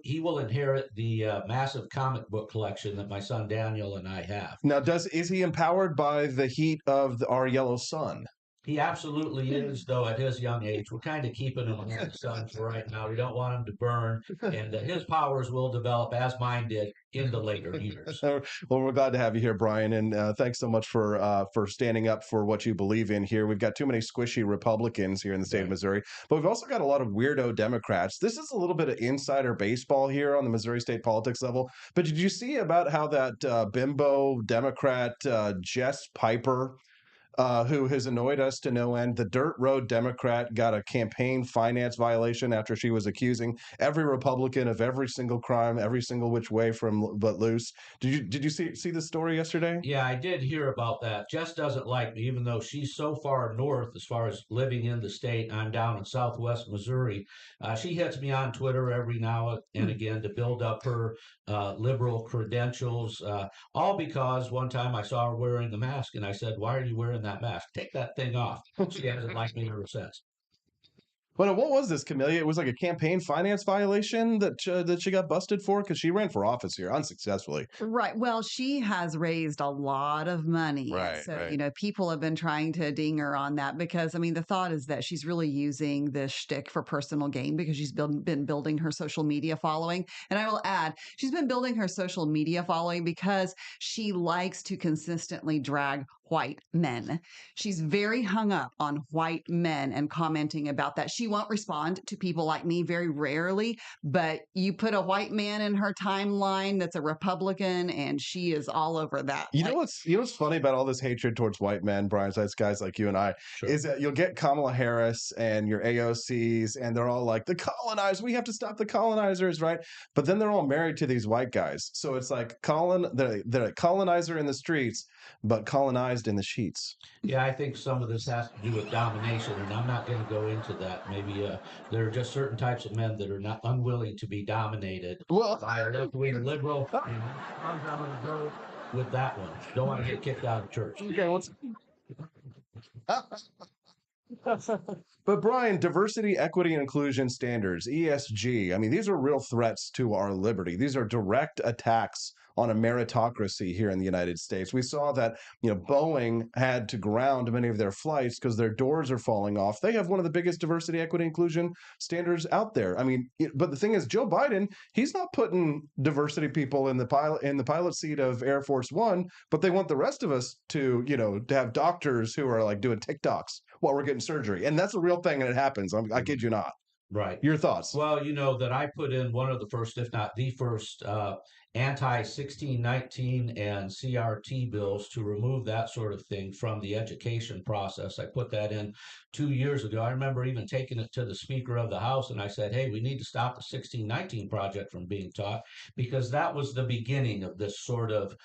he will inherit the massive comic book collection that my son Daniel and I have. Now, is he empowered by the heat of our yellow sun? He absolutely is, though, at his young age. We're kind of keeping him in the sun for right now. We don't want him to burn, and his powers will develop, as mine did, in the later years. Well, we're glad to have you here, Brian, and thanks so much for standing up for what you believe in here. We've got too many squishy Republicans here in the state of Missouri, but we've also got a lot of weirdo Democrats. This is a little bit of insider baseball here on the Missouri state politics level, but did you see about how that bimbo Democrat Jess Piper, who has annoyed us to no end, the dirt road Democrat, got a campaign finance violation after she was accusing every Republican of every single crime, every single which way from but loose. Did you see the story yesterday? Yeah, I did hear about that. Jess doesn't like me, even though she's so far north as far as living in the state. I'm down in southwest Missouri. She hits me on Twitter every now and again to build up her liberal credentials, all because one time I saw her wearing the mask, and I said, "Why are you wearing that mask? Take that thing off." She hasn't liked me ever since. Well, what was this, Camelia? It was like a campaign finance violation that she got busted for because she ran for office here unsuccessfully. Right. Well, she has raised a lot of money. Right. So, right. People have been trying to ding her on that because, the thought is that she's really using this shtick for personal gain because she's been building her social media following. And I will add, she's been building her social media following because she likes to consistently drag white men. She's very hung up on white men and commenting about that. She won't respond to people like me very rarely, but you put a white man in her timeline that's a Republican and she is all over that. You know what's funny about all this hatred towards white men, Brian Seitz, guys like you and I, is that you'll get Kamala Harris and your AOCs and they're all like, the colonizers, we have to stop the colonizers, right? But then they're all married to these white guys. So it's like they're a colonizer in the streets, but colonized in the sheets. Yeah, I think some of this has to do with domination, and I'm not going to go into that. Maybe there are just certain types of men that are not unwilling to be dominated by a left-wing liberal. And I'm going to go with that one. Don't want to get kicked out of church. Okay, But Brian, diversity, equity, and inclusion standards, ESG, these are real threats to our liberty. These are direct attacks on a meritocracy here in the United States. We saw that, Boeing had to ground many of their flights because their doors are falling off. They have one of the biggest diversity, equity, inclusion standards out there. But the thing is, Joe Biden, he's not putting diversity people in the pilot seat of Air Force One, but they want the rest of us to have doctors who are like doing TikToks while we're getting surgery. And that's a real thing, and it happens. I kid you not. Right. Your thoughts? Well, that I put in one of the first, if not the first, anti-1619 and CRT bills to remove that sort of thing from the education process. I put that in 2 years ago. I remember even taking it to the Speaker of the House, and I said, hey, we need to stop the 1619 project from being taught, because that was the beginning of this sort of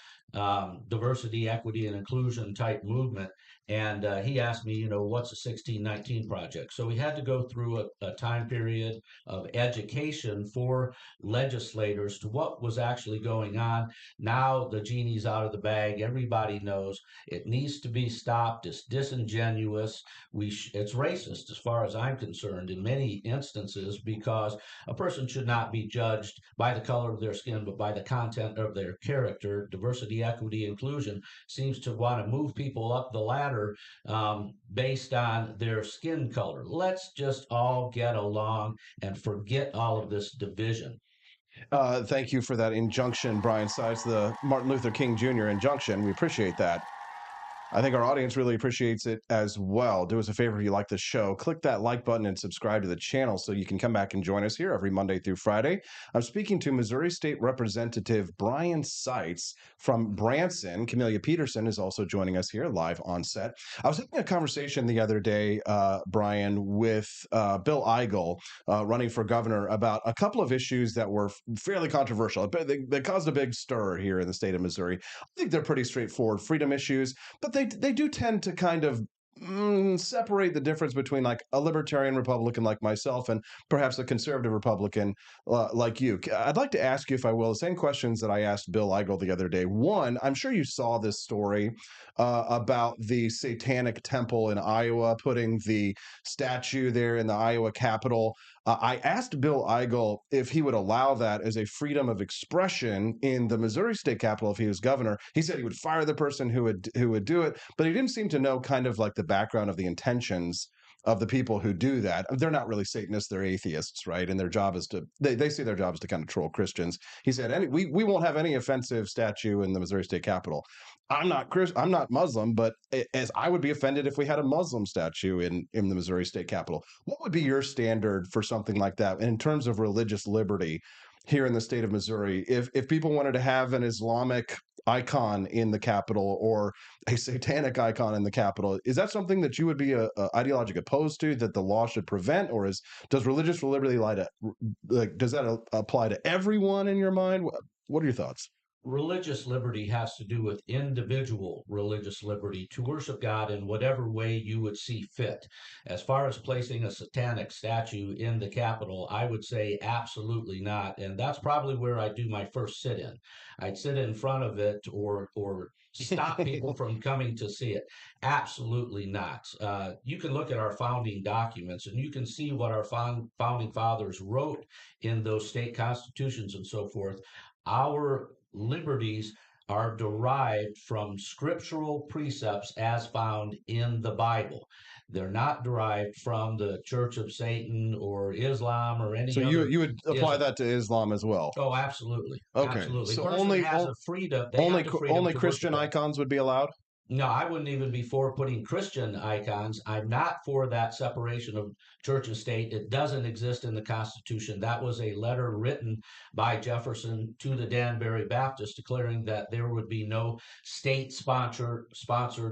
diversity, equity, and inclusion type movement. And he asked me, what's a 1619 project? So we had to go through a time period of education for legislators to what was actually going on. Now the genie's out of the bag. Everybody knows it needs to be stopped. It's disingenuous. It's racist as far as I'm concerned in many instances, because a person should not be judged by the color of their skin, but by the content of their character. Diversity, equity, inclusion seems to want to move people up the ladder based on their skin color. Let's just all get along and forget all of this division. Thank you for that injunction, Brian Seitz, the Martin Luther King Jr. injunction. We appreciate that. I think our audience really appreciates it as well. Do us a favor if you like the show. Click that like button and subscribe to the channel so you can come back and join us here every Monday through Friday. I'm speaking to Missouri State Representative Brian Seitz from Branson. Camelia Peterson is also joining us here live on set. I was having a conversation the other day, Brian, with Bill Eigel running for governor about a couple of issues that were fairly controversial. They caused a big stir here in the state of Missouri. I think they're pretty straightforward freedom issues, but they do tend to kind of separate the difference between like a libertarian Republican like myself and perhaps a conservative Republican like you. I'd like to ask you, if I will, the same questions that I asked Bill Eigel the other day. One, I'm sure you saw this story about the Satanic Temple in Iowa, putting the statue there in the Iowa Capitol. I asked Bill Eigel if he would allow that as a freedom of expression in the Missouri State Capitol if he was governor. He said he would fire the person who would do it, but he didn't seem to know kind of like the background of the intentions of the people who do that. They're not really Satanists, they're atheists, right? And their job is to, they see their job is to kind of troll Christians. He said, we won't have any offensive statue in the Missouri State Capitol. I'm not Muslim, but as I would be offended if we had a Muslim statue in the Missouri State Capitol. What would be your standard for something like that in terms of religious liberty here in the state of Missouri? If people wanted to have an Islamic icon in the Capitol or a satanic icon in the Capitol, is that something that you would be ideologically opposed to, that the law should prevent, or does religious liberty does that apply to everyone in your mind? What are your thoughts? Religious liberty has to do with individual religious liberty to worship God in whatever way you would see fit. As far as placing a satanic statue in the Capitol, I would say absolutely not. And that's probably where I do my first sit-in. I'd sit in front of it or stop people from coming to see it. Absolutely not. You can look at our founding documents and you can see what our founding fathers wrote in those state constitutions and so forth. Our liberties are derived from scriptural precepts as found in the Bible. They're not derived from the Church of Satan or Islam or any other. So you would apply that to Islam as well? Oh, absolutely. Okay. Absolutely. So only Christian icons would be allowed? No, I wouldn't even be for putting Christian icons. I'm not for that separation of church and state. It doesn't exist in the Constitution. That was a letter written by Jefferson to the Danbury Baptist declaring that there would be no state-sponsored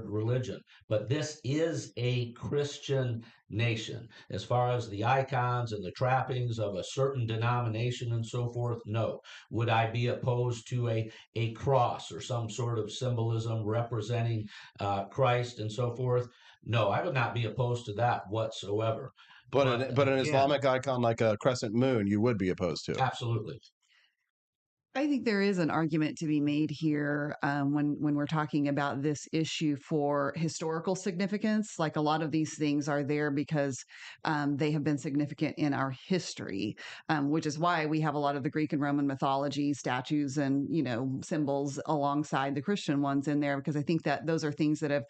religion. But this is a Christian nation. As far as the icons and the trappings of a certain denomination and so forth, no. Would I be opposed to a cross or some sort of symbolism representing Christ and so forth? No, I would not be opposed to that whatsoever. But an Islamic icon like a crescent moon, you would be opposed to? Absolutely. I think there is an argument to be made here when we're talking about this issue for historical significance. Like, a lot of these things are there because they have been significant in our history, which is why we have a lot of the Greek and Roman mythology, statues, and symbols alongside the Christian ones in there, because I think that those are things that have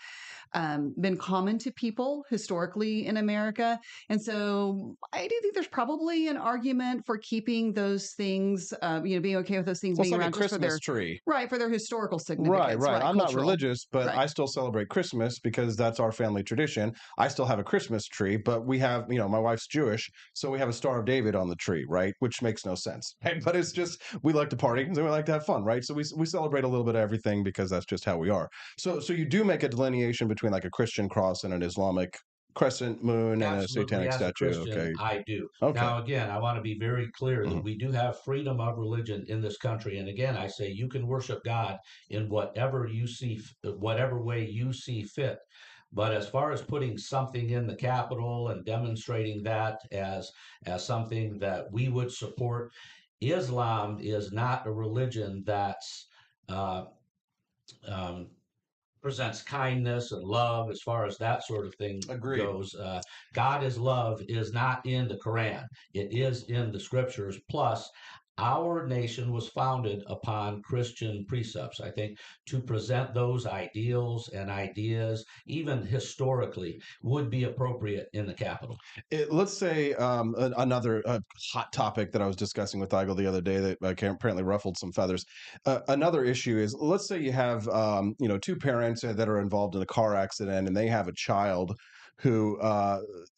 been common to people historically in America. And so I do think there's probably an argument for keeping those things, being okay with those things being like around a Christmas tree. Right, for their historical significance. Right. I'm not cultural. religious, but I still celebrate Christmas because that's our family tradition. I still have a Christmas tree, but we have, my wife's Jewish, so we have a Star of David on the tree, right? Which makes no sense, right? But it's just, we like to party and we like to have fun, right? So we celebrate a little bit of everything because that's just how we are. So you do make a delineation between like a Christian cross and an Islamic crescent moon. Absolutely. And a satanic As statue. a Christian, I do. Okay. Now, again, I want to be very clear that we do have freedom of religion in this country. And again, I say you can worship God in whatever way you see fit. But as far as putting something in the Capitol and demonstrating that as something that we would support, Islam is not a religion that's presents kindness and love as far as that sort of thing goes. God is love is not in the Quran. It is in the scriptures. Plus, Our nation was founded upon Christian precepts. I think to present those ideals and ideas, even historically, would be appropriate in the Capitol. Let's say another hot topic that I was discussing with Igel the other day that apparently ruffled some feathers. Another issue is, let's say you have two parents that are involved in a car accident, and they have a child who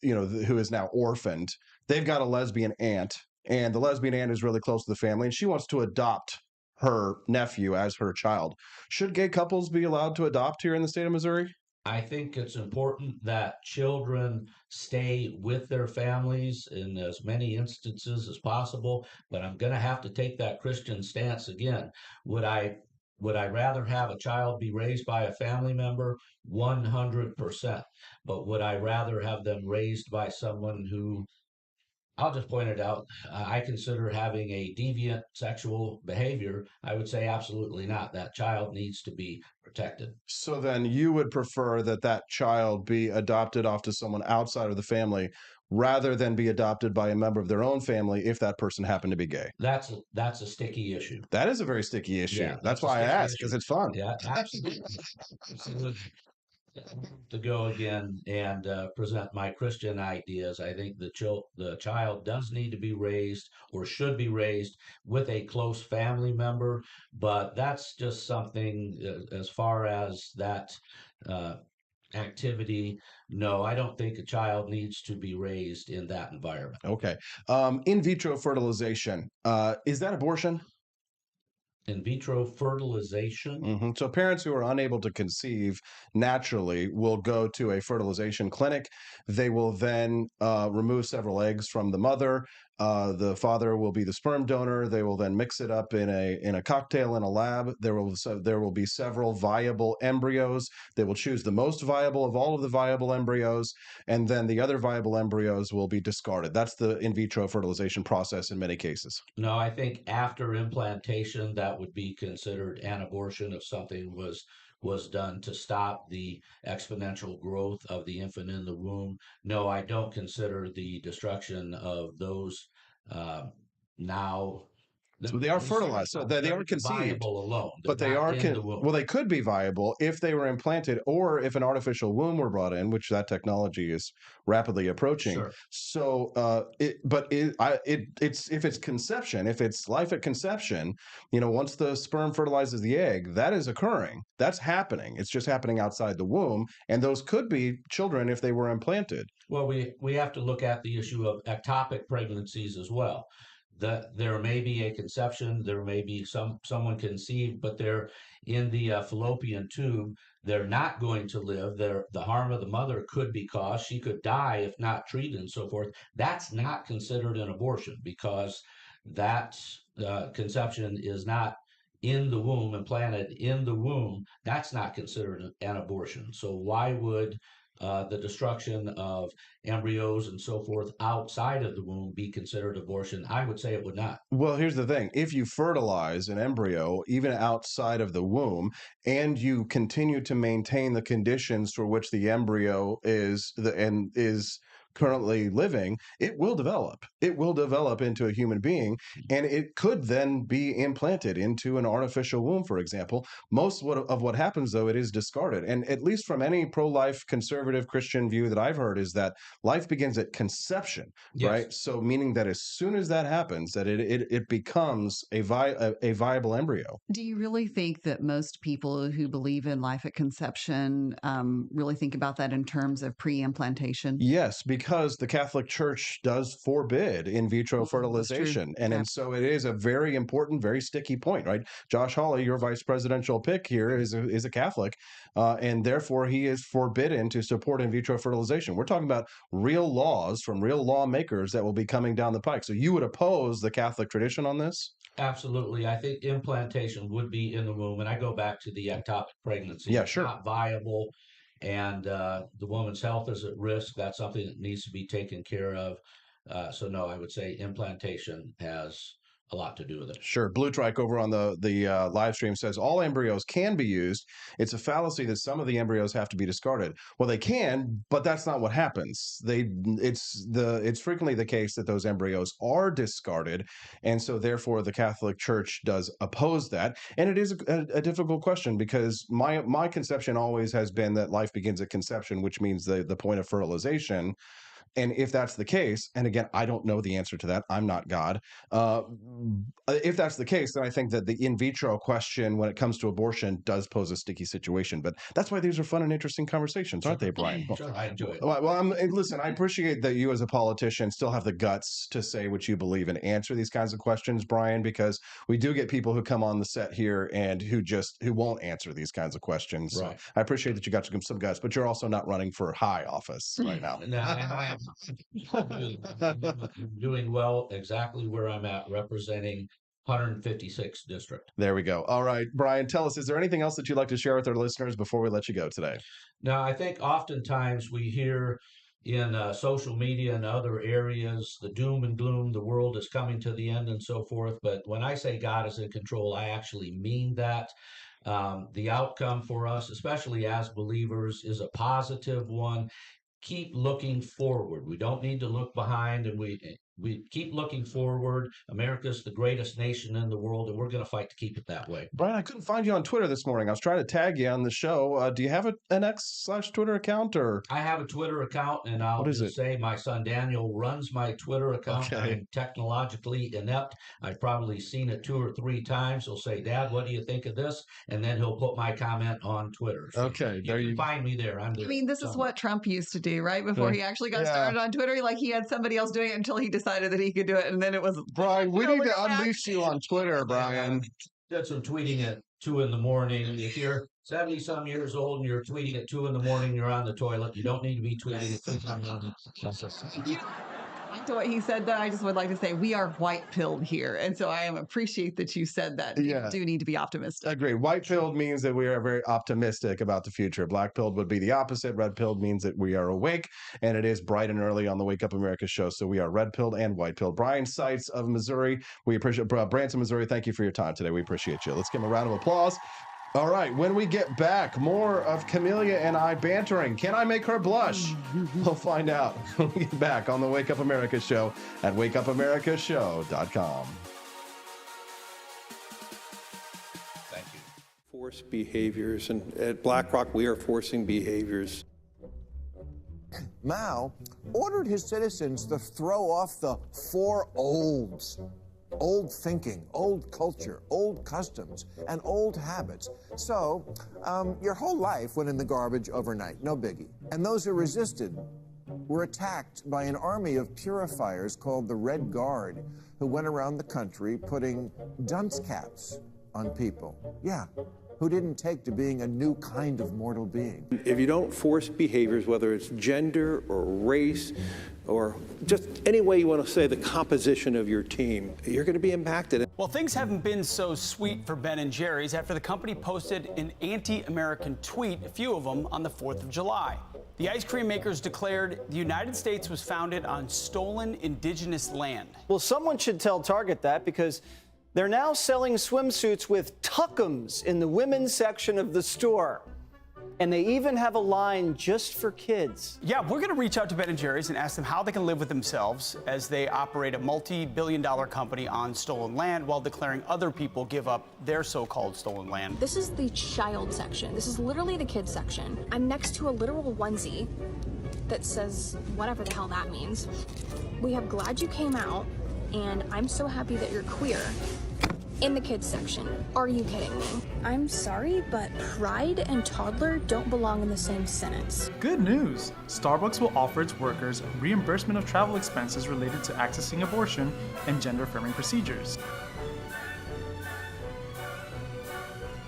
who is now orphaned. They've got a lesbian aunt, and the lesbian aunt is really close to the family, and she wants to adopt her nephew as her child. Should gay couples be allowed to adopt here in the state of Missouri? I think it's important that children stay with their families in as many instances as possible, but I'm going to have to take that Christian stance again. Would I rather have a child be raised by a family member? 100%. But would I rather have them raised by someone who, I'll just point it out, I consider having a deviant sexual behavior? I would say absolutely not. That child needs to be protected. So then you would prefer that that child be adopted off to someone outside of the family rather than be adopted by a member of their own family if that person happened to be gay? That's a sticky issue. That is a very sticky issue. Yeah, that's why I asked, because it's fun. Yeah, absolutely. To go again and present my Christian ideas, I think the child does need to be raised, or should be raised, with a close family member, but that's just something as far as that activity. No, I don't think a child needs to be raised in that environment. Okay. In vitro fertilization, is that abortion? In vitro fertilization? So parents who are unable to conceive naturally will go to a fertilization clinic. They will then remove several eggs from the mother. The father will be the sperm donor. They will then mix it up in a cocktail in a lab. There will be several viable embryos. They will choose the most viable of all of the viable embryos, and then the other viable embryos will be discarded. That's the in vitro fertilization process in many cases. No, I think after implantation, that would be considered an abortion if something was done to stop the exponential growth of the infant in the womb. No, I don't consider the destruction of those now. So they are fertilized, so they are conceived, viable alone, but they are well. They could be viable if they were implanted, or if an artificial womb were brought in, which that technology is rapidly approaching. Sure. So, if it's conception, if it's life at conception, once the sperm fertilizes the egg, that is occurring. That's happening. It's just happening outside the womb, and those could be children if they were implanted. Well, we have to look at the issue of ectopic pregnancies as well. There may be a conception, there may be someone conceived, but they're in the fallopian tube. They're not going to live. The harm of the mother could be caused. She could die if not treated and so forth. That's not considered an abortion, because that conception is not in the womb, implanted in the womb. That's not considered an abortion. So why would the destruction of embryos and so forth outside of the womb be considered abortion? I would say it would not. Well, here's the thing. If you fertilize an embryo, even outside of the womb, and you continue to maintain the conditions for which the embryo is currently living, it will develop. It will develop into a human being, and it could then be implanted into an artificial womb, for example. Most of what happens, though, it is discarded. And at least from any pro-life conservative Christian view that I've heard, is that life begins at conception, Yes. right? So meaning that as soon as that happens, that it becomes a viable embryo. Do you really think that most people who believe in life at conception really think about that in terms of pre-implantation? Yes, because the Catholic Church does forbid in vitro fertilization. And so it is a very important, very sticky point, right? Josh Hawley, your vice presidential pick here, is a Catholic, and therefore he is forbidden to support in vitro fertilization. We're talking about real laws from real lawmakers that will be coming down the pike. So you would oppose the Catholic tradition on this? Absolutely. I think implantation would be in the womb. And I go back to the ectopic pregnancy. Yeah, It's sure. not viable, and the woman's health is at risk. That's something that needs to be taken care of. So no, I would say implantation has a lot to do with it. Sure. Blue Trike over on the live stream says all embryos can be used. It's a fallacy that some of the embryos have to be discarded. Well, they can, but that's not what happens. It's frequently the case that those embryos are discarded, and so therefore the Catholic Church does oppose that. And it is a difficult question, because my conception always has been that life begins at conception, which means the point of fertilization. And if that's the case, and again, I don't know the answer to that, I'm not God. If that's the case, then I think that the in vitro question when it comes to abortion does pose a sticky situation. But that's why these are fun and interesting conversations, aren't they, Brian? Sure, I enjoy it. Well, listen, I appreciate that you as a politician still have the guts to say what you believe and answer these kinds of questions, Brian, because we do get people who come on the set here and who won't answer these kinds of questions. Right. So I appreciate that you got some guts, but you're also not running for high office right now. I'm doing well exactly where I'm at, representing 156th district. There we go. All right, Brian, tell us, is there anything else that you'd like to share with our listeners before we let you go today? Now, I think oftentimes we hear in social media and other areas the doom and gloom, the world is coming to the end and so forth. But when I say God is in control, I actually mean that. The outcome for us, especially as believers, is a positive one. Keep looking forward. We don't need to look behind, and we keep looking forward. America's the greatest nation in the world, and we're going to fight to keep it that way. Brian, I couldn't find you on Twitter this morning. I was trying to tag you on the show. Do you have an X/Twitter account? Or I have a Twitter account, and I'll just say my son Daniel runs my Twitter account. Okay. I'm technologically inept. I've probably seen it 2 or 3 times. He'll say, "Dad, what do you think of this?" And then he'll put my comment on Twitter. So okay, there you can find me there. I'm there. I mean, this is what Trump used to do, right? Before he actually got started on Twitter, like he had somebody else doing it until he decided that he could do it, and then it was Brian. We need to unleash you on Twitter, Brian. Did some tweeting at 2 in the morning. If you're 70-some years old and you're tweeting at 2 in the morning, you're on the toilet. You don't need to be tweeting at 2 in the morning. To what he said, though, I just would like to say we are white-pilled here, and so I appreciate that you said that. Yeah. You do need to be optimistic. Agree. White-pilled means that we are very optimistic about the future. Black-pilled would be the opposite. Red-pilled means that we are awake, and it is bright and early on the Wake Up America show, so we are red-pilled and white-pilled. Brian Seitz of Missouri, we appreciate Branson, Missouri. Thank you for your time today. We appreciate you. Let's give him a round of applause. All right, when we get back, more of Camellia and I bantering. Can I make her blush? We'll find out when we get back on the Wake Up America show at wakeupamericashow.com. Thank you. Force behaviors, and at BlackRock, we are forcing behaviors. Mao ordered his citizens to throw off the 4 olds. Old thinking, old culture, old customs, and old habits. So, your whole life went in the garbage overnight, no biggie. And those who resisted were attacked by an army of purifiers called the Red Guard, who went around the country putting dunce caps on people. Yeah, who didn't take to being a new kind of mortal being. If you don't force behaviors, whether it's gender or race, or just any way you want to say the composition of your team, you're going to be impacted. Well, things haven't been so sweet for Ben & Jerry's after the company posted an anti-American tweet, a few of them, on the 4th of July. The ice cream makers declared the United States was founded on stolen indigenous land. Well, someone should tell Target that, because they're now selling swimsuits with tuckums in the women's section of the store. And they even have a line just for kids. Yeah, we're going to reach out to Ben & Jerry's and ask them how they can live with themselves as they operate a multi-billion-dollar company on stolen land while declaring other people give up their so-called stolen land. This is the child section. This is literally the kids section. I'm next to a literal onesie that says whatever the hell that means. We have "Glad You Came Out" and "I'm so happy that you're queer" in the kids section. Are you kidding me? I'm sorry, but pride and toddler don't belong in the same sentence. Good news! Starbucks will offer its workers reimbursement of travel expenses related to accessing abortion and gender-affirming procedures.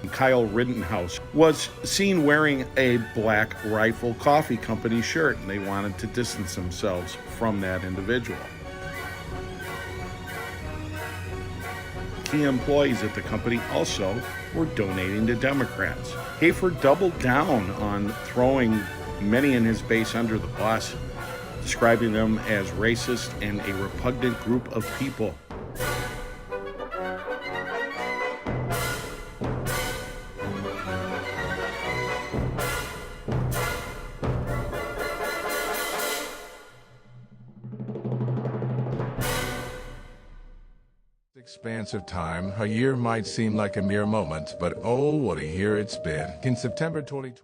Kyle Rittenhouse was seen wearing a Black Rifle Coffee Company shirt, and they wanted to distance themselves from that individual. Key employees at the company also were donating to Democrats. Hafer doubled down on throwing many in his base under the bus, describing them as racist and a repugnant group of people. expanse of time, a year might seem like a mere moment, but oh, what a year it's been. In September 2020.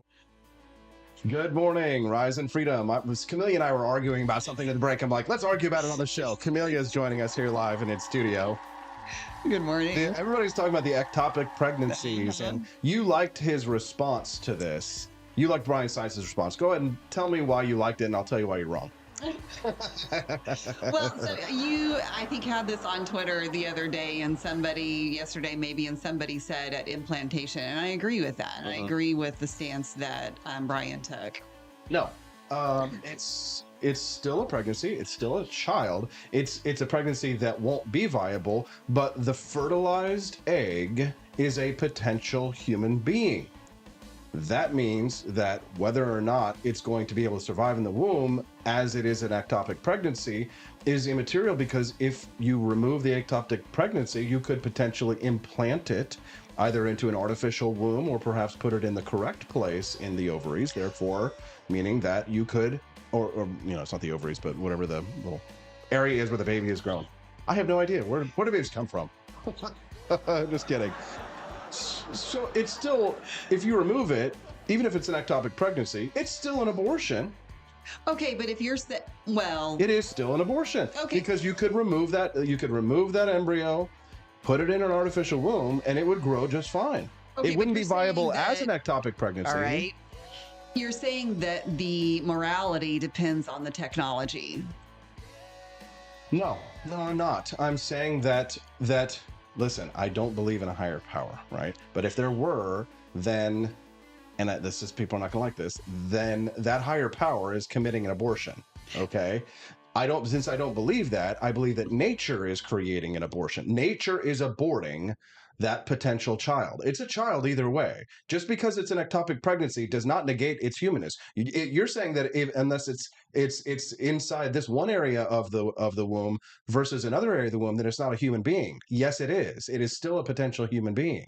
Good morning, Rise and Freedom. Camelia and I were arguing about something at the break. I'm like, let's argue about it on the show. Camelia is joining us here live in its studio. Good morning. Everybody's talking about the ectopic pregnancies, and you liked his response to this. You liked Brian Seitz's response. Go ahead and tell me why you liked it, and I'll tell you why you're wrong. Well, so you, I think, had this on Twitter the other day, and yesterday maybe, and somebody said at implantation, and I agree with that. And I agree with the stance that Brian took. No, it's still a pregnancy. It's still a child. It's a pregnancy that won't be viable, but the fertilized egg is a potential human being. That means that whether or not it's going to be able to survive in the womb, as it is an ectopic pregnancy, is immaterial, because if you remove the ectopic pregnancy, you could potentially implant it either into an artificial womb or perhaps put it in the correct place in the ovaries, therefore meaning that you could, or it's not the ovaries, but whatever the little area is where the baby is grown. I have no idea. Where do babies come from? Just kidding. So it's still, if you remove it, even if it's an ectopic pregnancy, it's still an abortion. Okay, but if you're it is still an abortion. Okay. Because you could remove that embryo, put it in an artificial womb, and it would grow just fine. Okay, it wouldn't be viable as an ectopic pregnancy. All right. You're saying that the morality depends on the technology. No, I'm not. I'm saying that listen, I don't believe in a higher power, right? But if there were, then, and people are not gonna like this, then that higher power is committing an abortion, okay? Since I don't believe that, I believe that nature is creating an abortion. Nature is aborting that potential child. It's a child either way. Just because it's an ectopic pregnancy does not negate its humanness. You're saying that unless it's inside this one area of the womb versus another area of the womb, then it's not a human being. Yes, it is. It is still a potential human being.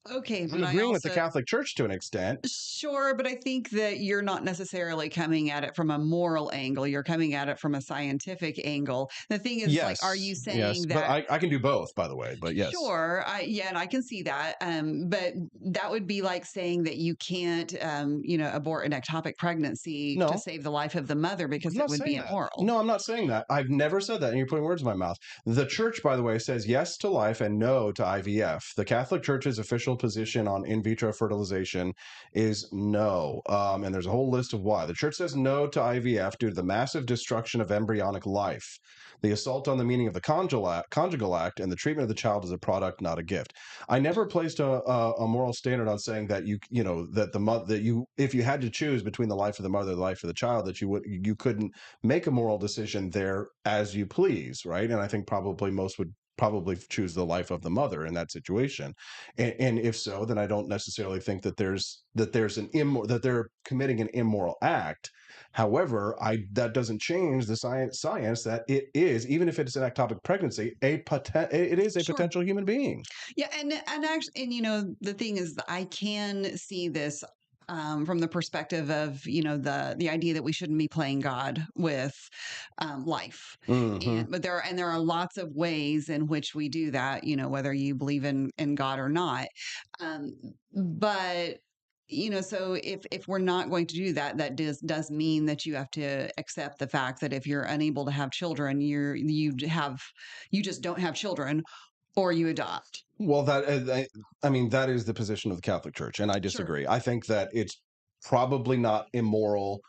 Okay, I'm agreeing with the Catholic Church to an extent. Sure, but I think that you're not necessarily coming at it from a moral angle. You're coming at it from a scientific angle. The thing is, yes, are you saying that? But I can do both, by the way. But yes, sure, and I can see that. But that would be like saying that you can't, abort an ectopic pregnancy to save the life of the mother, because it would be immoral. No, I'm not saying that. I've never said that, and you're putting words in my mouth. The Church, by the way, says yes to life and no to IVF. The Catholic Church's official position on in vitro fertilization is no, and there's a whole list of why. The Church says no to IVF due to the massive destruction of embryonic life, the assault on the meaning of the conjugal act, and the treatment of the child as a product, not a gift. I never placed a moral standard on saying that if you had to choose between the life of the mother and the life of the child, that you couldn't make a moral decision there as you please, right? And I think probably most would probably choose the life of the mother in that situation, and if so, then I don't necessarily think that they're committing an immoral act. However, that doesn't change the science that it is, even if it's an ectopic pregnancy, it is a potential human being. Yeah, and actually, the thing is, I can see this from the perspective of the idea that we shouldn't be playing God with life. But there are lots of ways in which we do that, whether you believe in God or not. But so if we're not going to do that, that does mean that you have to accept the fact that if you're unable to have children, you just don't have children, or you adopt. Well, that is the position of the Catholic Church, and I disagree. Sure. I think that it's probably not immoral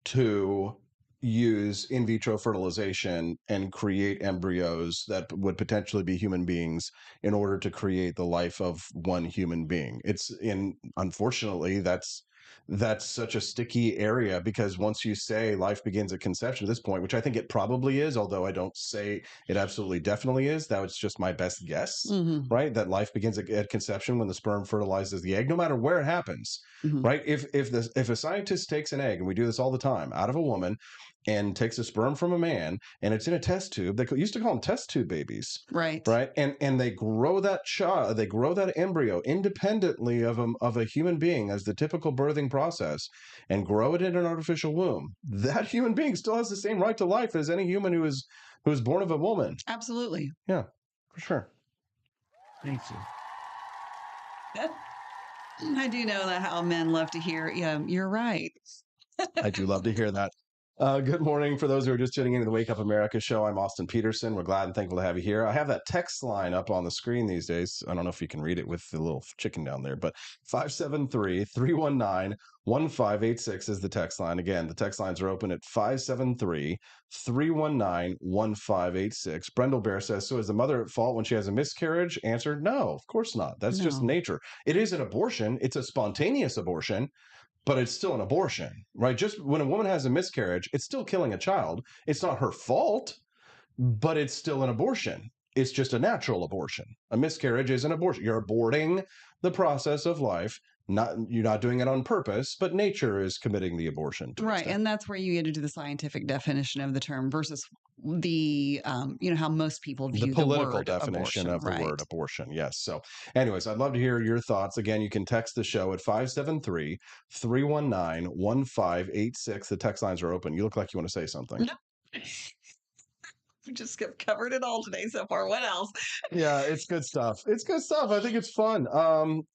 to use in vitro fertilization and create embryos that would potentially be human beings in order to create the life of one human being. Unfortunately, that's such a sticky area, because once you say life begins at conception at this point, which I think it probably is, although I don't say it absolutely definitely is, that was just my best guess, right? That life begins at conception when the sperm fertilizes the egg, no matter where it happens, right? If a scientist takes an egg, and we do this all the time, out of a woman, and takes a sperm from a man, and it's in a test tube. They used to call them test tube babies, right? And they grow that child, they grow that embryo independently of a human being as the typical birthing process, and grow it in an artificial womb. That human being still has the same right to life as any human who is born of a woman. Absolutely. Yeah, for sure. Thank you. I do know that how men love to hear, yeah, you're right. I do love to hear that. Good morning for those who are just tuning into the Wake Up America show. I'm Austin Peterson. We're glad and thankful to have you here. I have that text line up on the screen these days. I don't know if you can read it with the little chicken down there, but 573-319-1586 is the text line. Again, the text lines are open at 573-319-1586. Brendel Bear says, so is the mother at fault when she has a miscarriage? Answer, no, of course not. That's just nature. It is an abortion. It's a spontaneous abortion. But it's still an abortion, right? Just when a woman has a miscarriage, it's still killing a child. It's not her fault, but it's still an abortion. It's just a natural abortion. A miscarriage is an abortion. You're aborting the process of life. You're not doing it on purpose, but nature is committing the abortion. Right. And that's where you get into the scientific definition of the term versus the, how most people view the political word definition abortion, of the word abortion. Yes. So anyways, I'd love to hear your thoughts. Again, you can text the show at 573-319-1586. The text lines are open. You look like you want to say something. No. We just covered it all today so far. What else? Yeah, it's good stuff. It's good stuff. I think it's fun.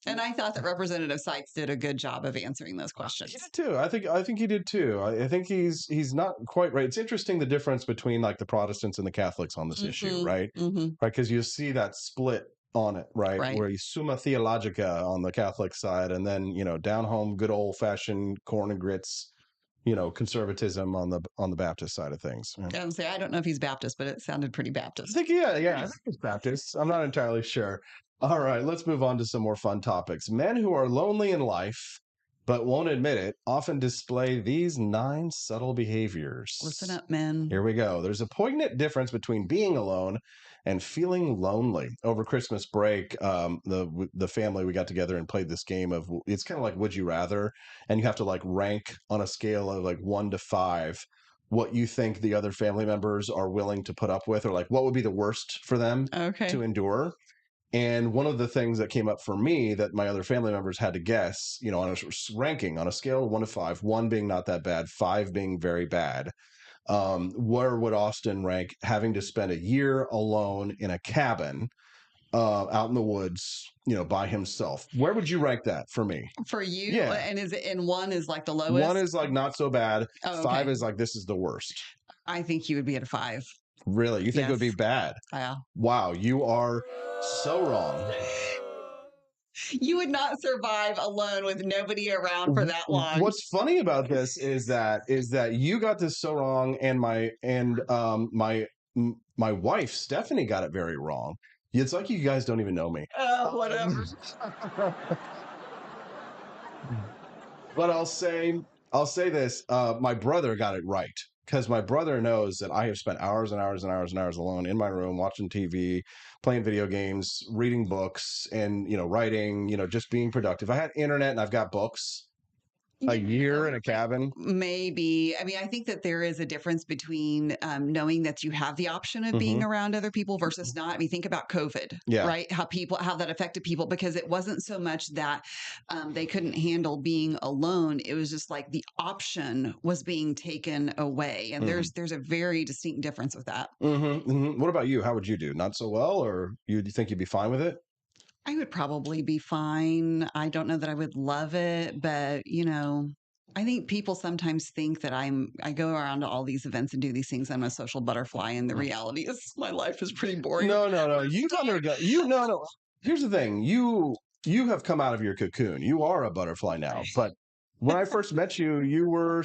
And I thought that Representative Seitz did a good job of answering those questions. He did too. I think he did too. I think he's not quite right. It's interesting the difference between like the Protestants and the Catholics on this issue, right? Right, because you see that split on it, right? Where you Summa Theologica on the Catholic side, and then down home, good old fashioned corn and grits. Conservatism on the Baptist side of things. I would say I don't know if he's Baptist, but it sounded pretty Baptist. I think I think he's Baptist. I'm not entirely sure. All right, let's move on to some more fun topics. Men who are lonely in life but won't admit it often display these 9 subtle behaviors. Listen up, men. Here we go. There's a poignant difference between being alone and feeling lonely. Over Christmas break, the family, we got together and played this game of, it's kind of like Would You Rather, and you have to like rank on a scale of like 1 to 5 what you think the other family members are willing to put up with, or like what would be the worst for them to endure. And one of the things that came up for me that my other family members had to guess, on a ranking on a scale of 1 to 5, 1 being not that bad, 5 being very bad. Where would Austin rank having to spend a year alone in a cabin out in the woods, by himself? Where would you rank that for me? For you? Yeah. And is it, and 1 is like the lowest? 1 is like not so bad. Oh, okay. 5 is like this is the worst. I think you would be at a 5. Really? You think it would be bad? Yeah. Wow, you are so wrong. You would not survive alone with nobody around for that long. What's funny about this is that you got this so wrong, and my wife Stephanie got it very wrong. It's like you guys don't even know me. Oh, whatever. But I'll say this: my brother got it right. Because my brother knows that I have spent hours and hours and hours and hours alone in my room, watching TV, playing video games, reading books, and, writing, just being productive. I had internet and I've got books. A year in a cabin? Maybe. I mean, I think that there is a difference between knowing that you have the option of being around other people versus not. I mean, think about COVID, right? How that affected people, because it wasn't so much that they couldn't handle being alone. It was just like the option was being taken away. And there's a very distinct difference with that. What about you? How would you do? Not so well, or do you think you'd be fine with it? I would probably be fine. I don't know that I would love it, but I think people sometimes think that I go around to all these events and do these things. I'm a social butterfly, and the reality is my life is pretty boring. No. No. Here's the thing. You have come out of your cocoon. You are a butterfly now, but when I first met you, you were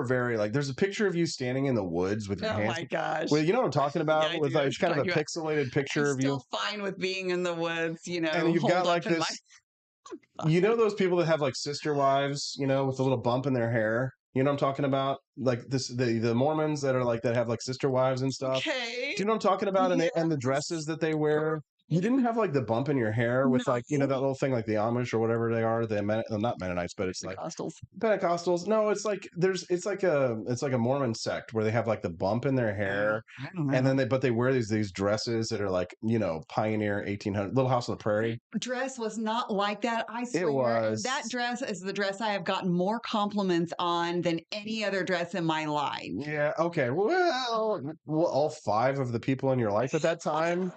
very like. There's a picture of you standing in the woods with your hands. Oh my gosh! Well, you know what I'm talking about? Yeah, with like kind of a pixelated picture of you. I'm still fine with being in the woods, And you've got like this. Those people that have like sister wives, with a little bump in their hair. You know what I'm talking about? Like the Mormons that are like that have like sister wives and stuff. Okay. Do you know what I'm talking about? And the dresses that they wear. You didn't have like the bump in your hair with like, that little thing like the Amish or whatever they are. Not Mennonites, but it's like Pentecostals. No, it's like it's like a Mormon sect where they have like the bump in their hair, and then they wear these dresses that are like, pioneer 1800 Little House on the Prairie. Dress was not like that. I swear. It was. That dress is the dress I have gotten more compliments on than any other dress in my life. Yeah. Okay. Well, all 5 of the people in your life at that time.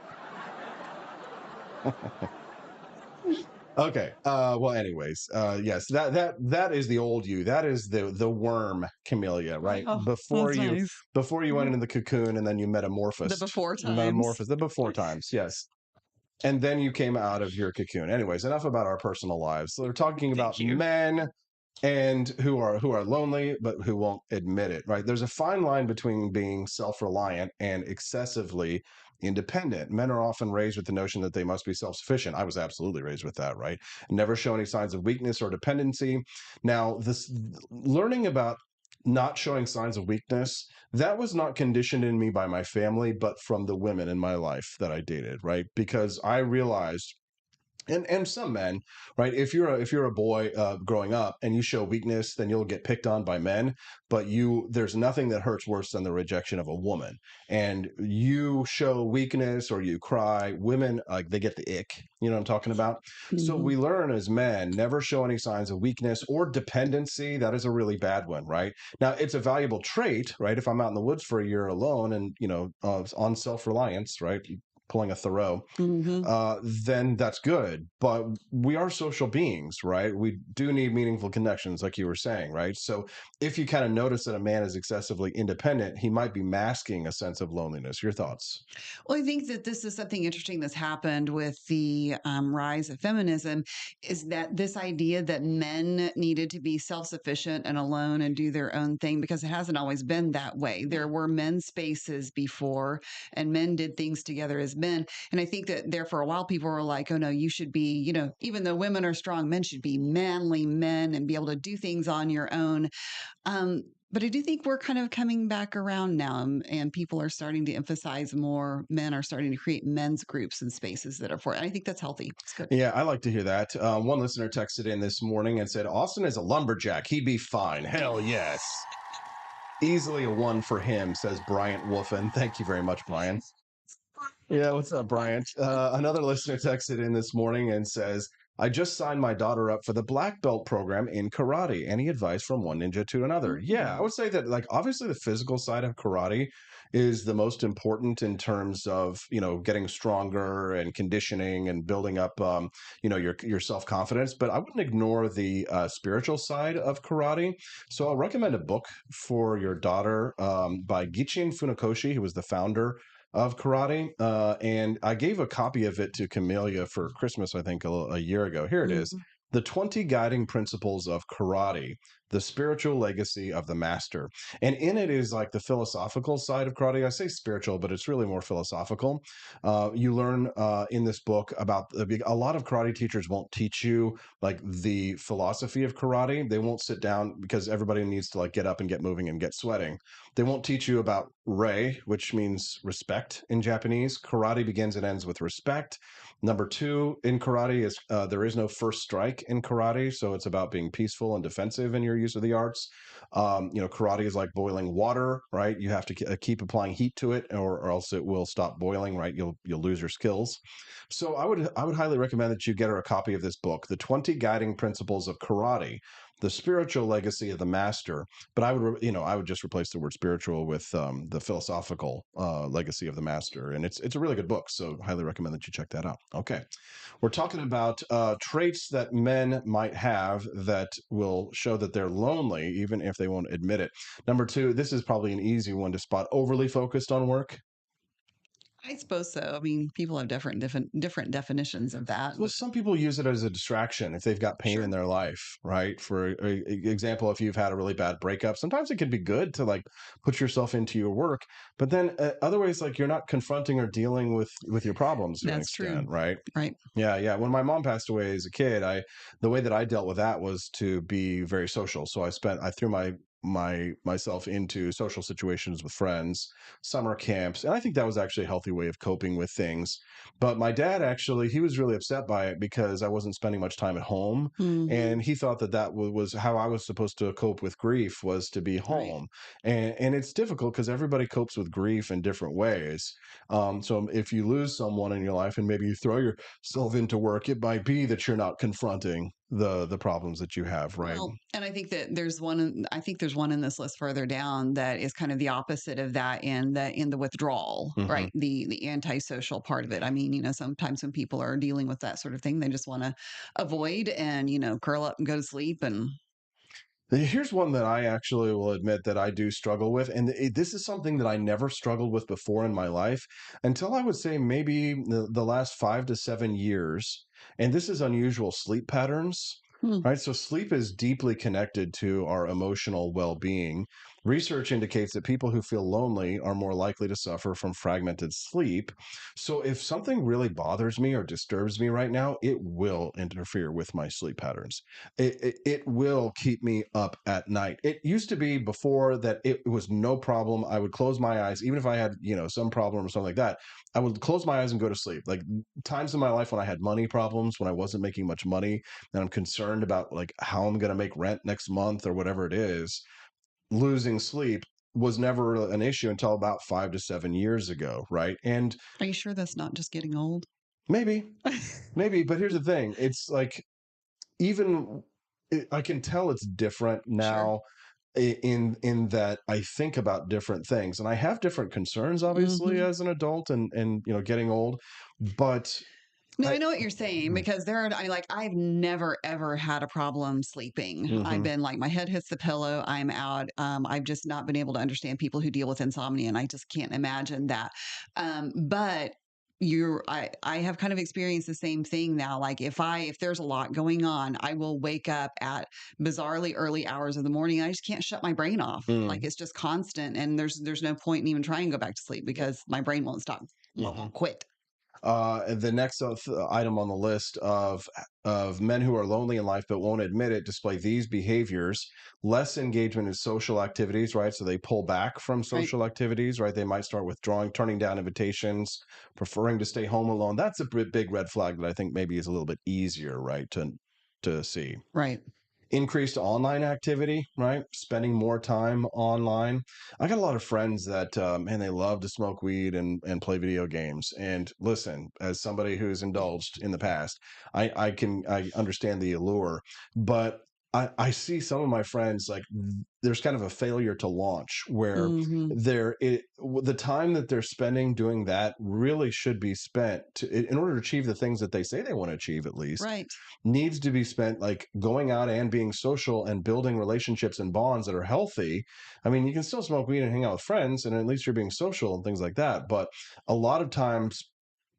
Okay. Well, anyways, yes, that is the old you. That is the worm camellia, right? Oh, Before that's you nice. before you went into the cocoon and then you metamorphosed. The before times. Metamorphosed. The before times, yes. And then you came out of your cocoon. Anyways, enough about our personal lives. So we're talking about men and who are lonely but who won't admit it, right? There's a fine line between being self-reliant and excessively independent. Men are often raised with the notion that they must be self-sufficient. I was absolutely raised with that, right? Never show any signs of weakness or dependency. Now, this learning about not showing signs of weakness, that was not conditioned in me by my family, but from the women in my life that I dated, right? Because I realized, and some men, right, if you're a boy growing up and you show weakness, then you'll get picked on by men, but there's nothing that hurts worse than the rejection of a woman. And you show weakness or you cry, women, like, they get the ick, you know what I'm talking about? So we learn as men, never show any signs of weakness or dependency. That is a really bad one, right? Now, it's a valuable trait, right? If I'm out in the woods for a year alone and, on self-reliance, right, pulling a Thoreau, then that's good. But we are social beings, right? We do need meaningful connections, like you were saying, right? So if you kind of notice that a man is excessively independent, he might be masking a sense of loneliness. Your thoughts? Well, I think that this is something interesting that's happened with the rise of feminism, is that this idea that men needed to be self-sufficient and alone and do their own thing, because it hasn't always been that way. There were men's spaces before, and men did things together as men. And I think that there for a while, people were like, oh no, you should be, even though women are strong, men should be manly men and be able to do things on your own. But I do think we're kind of coming back around now, and people are starting to emphasize more. Men are starting to create men's groups and spaces that are for it. And I think that's healthy. It's good. Yeah, I like to hear that. One listener texted in this morning and said, Austin is a lumberjack. He'd be fine. Hell yes. Easily a one for him, says Bryant Wolfen. Thank you very much, Brian. Yeah, what's up, Bryant? Another listener texted in this morning and says, I just signed my daughter up for the black belt program in karate. Any advice from one ninja to another? Yeah, I would say that, like, obviously the physical side of karate is the most important in terms of, getting stronger and conditioning and building up, your self-confidence. But I wouldn't ignore the spiritual side of karate. So I'll recommend a book for your daughter by Gichin Funakoshi, who was the founder of karate, and I gave a copy of it to Camellia for Christmas, I think, a year ago. Here it is. The 20 Guiding Principles of Karate, the Spiritual Legacy of the Master. And in it is like the philosophical side of karate. I say spiritual, but it's really more philosophical. You learn in this book about a lot of karate teachers won't teach you like the philosophy of karate. They won't sit down because everybody needs to like get up and get moving and get sweating. They won't teach you about rei, which means respect in Japanese. Karate begins and ends with respect. Number 2 in karate is there is no first strike in karate, so it's about being peaceful and defensive in your use of the arts. Karate is like boiling water, right? You have to keep applying heat to it, or else it will stop boiling, right? You'll lose your skills. So I would highly recommend that you get her a copy of this book, The 20 Guiding Principles of Karate, the Spiritual Legacy of the Master. But I would just replace the word spiritual with the philosophical legacy of the master. And it's a really good book. So highly recommend that you check that out. Okay. We're talking about traits that men might have that will show that they're lonely, even if they won't admit it. Number 2, this is probably an easy one to spot: overly focused on work. I suppose so. I mean, people have different definitions of that. Well, some people use it as a distraction if they've got pain in their life, right? For example, if you've had a really bad breakup, sometimes it can be good to like put yourself into your work, but then other ways, like you're not confronting or dealing with your problems to an extent, right? Right. Yeah. When my mom passed away as a kid, the way that I dealt with that was to be very social. So I threw myself into social situations with friends, summer camps, and I think that was actually a healthy way of coping with things. But my dad he was really upset by it because I wasn't spending much time at home, and he thought that was how I was supposed to cope with grief, was to be home. And it's difficult because everybody copes with grief in different ways. So if you lose someone in your life and maybe you throw yourself into work, it might be that you're not confronting the problems that you have, right? Well, and I think that there's one. I think there's one in this list further down that is kind of the opposite of that in the withdrawal, right? The antisocial part of it. I mean, sometimes when people are dealing with that sort of thing, they just want to avoid and curl up and go to sleep. And here's one that I actually will admit that I do struggle with, and this is something that I never struggled with before in my life until I would say maybe the last 5 to 7 years. And this is unusual sleep patterns. Right. So sleep is deeply connected to our emotional well-being. Research indicates that people who feel lonely are more likely to suffer from fragmented sleep. So if something really bothers me or disturbs me right now, it will interfere with my sleep patterns. It will keep me up at night. It used to be before that it was no problem. I would close my eyes, even if I had, some problem or something like that. I would close my eyes and go to sleep. Like times in my life when I had money problems, when I wasn't making much money, and I'm concerned about like how I'm going to make rent next month or whatever it is, losing sleep was never an issue until about 5 to 7 years ago, right? And are you sure that's not just getting old? Maybe, but here's the thing. It's like, I can tell it's different now. Sure. In that I think about different things, and I have different concerns, obviously, as an adult and getting old, but no, I know what you're saying, because I've never ever had a problem sleeping. I've been like, my head hits the pillow, I'm out. I've just not been able to understand people who deal with insomnia, and I just can't imagine that. But I have kind of experienced the same thing now. Like if there's a lot going on, I will wake up at bizarrely early hours of the morning. I just can't shut my brain off. Like it's just constant, and there's no point in even trying to go back to sleep because my brain won't stop, won't quit. The next item on the list of men who are lonely in life but won't admit it display these behaviors: less engagement in social activities, right? So they pull back from social activities, right? They might start withdrawing, turning down invitations, preferring to stay home alone. That's a big red flag that I think maybe is a little bit easier, right, to see. Right. Increased online activity, right? Spending more time online. I got a lot of friends that, man, they love to smoke weed and play video games. And listen, as somebody who's indulged in the past, I understand the allure, but I see some of my friends, like there's kind of a failure to launch where the time that they're spending doing that really should be spent in order to achieve the things that they say they want to achieve, at least, needs to be spent like going out and being social and building relationships and bonds that are healthy. I mean, you can still smoke weed and hang out with friends, and at least you're being social and things like that. But a lot of times,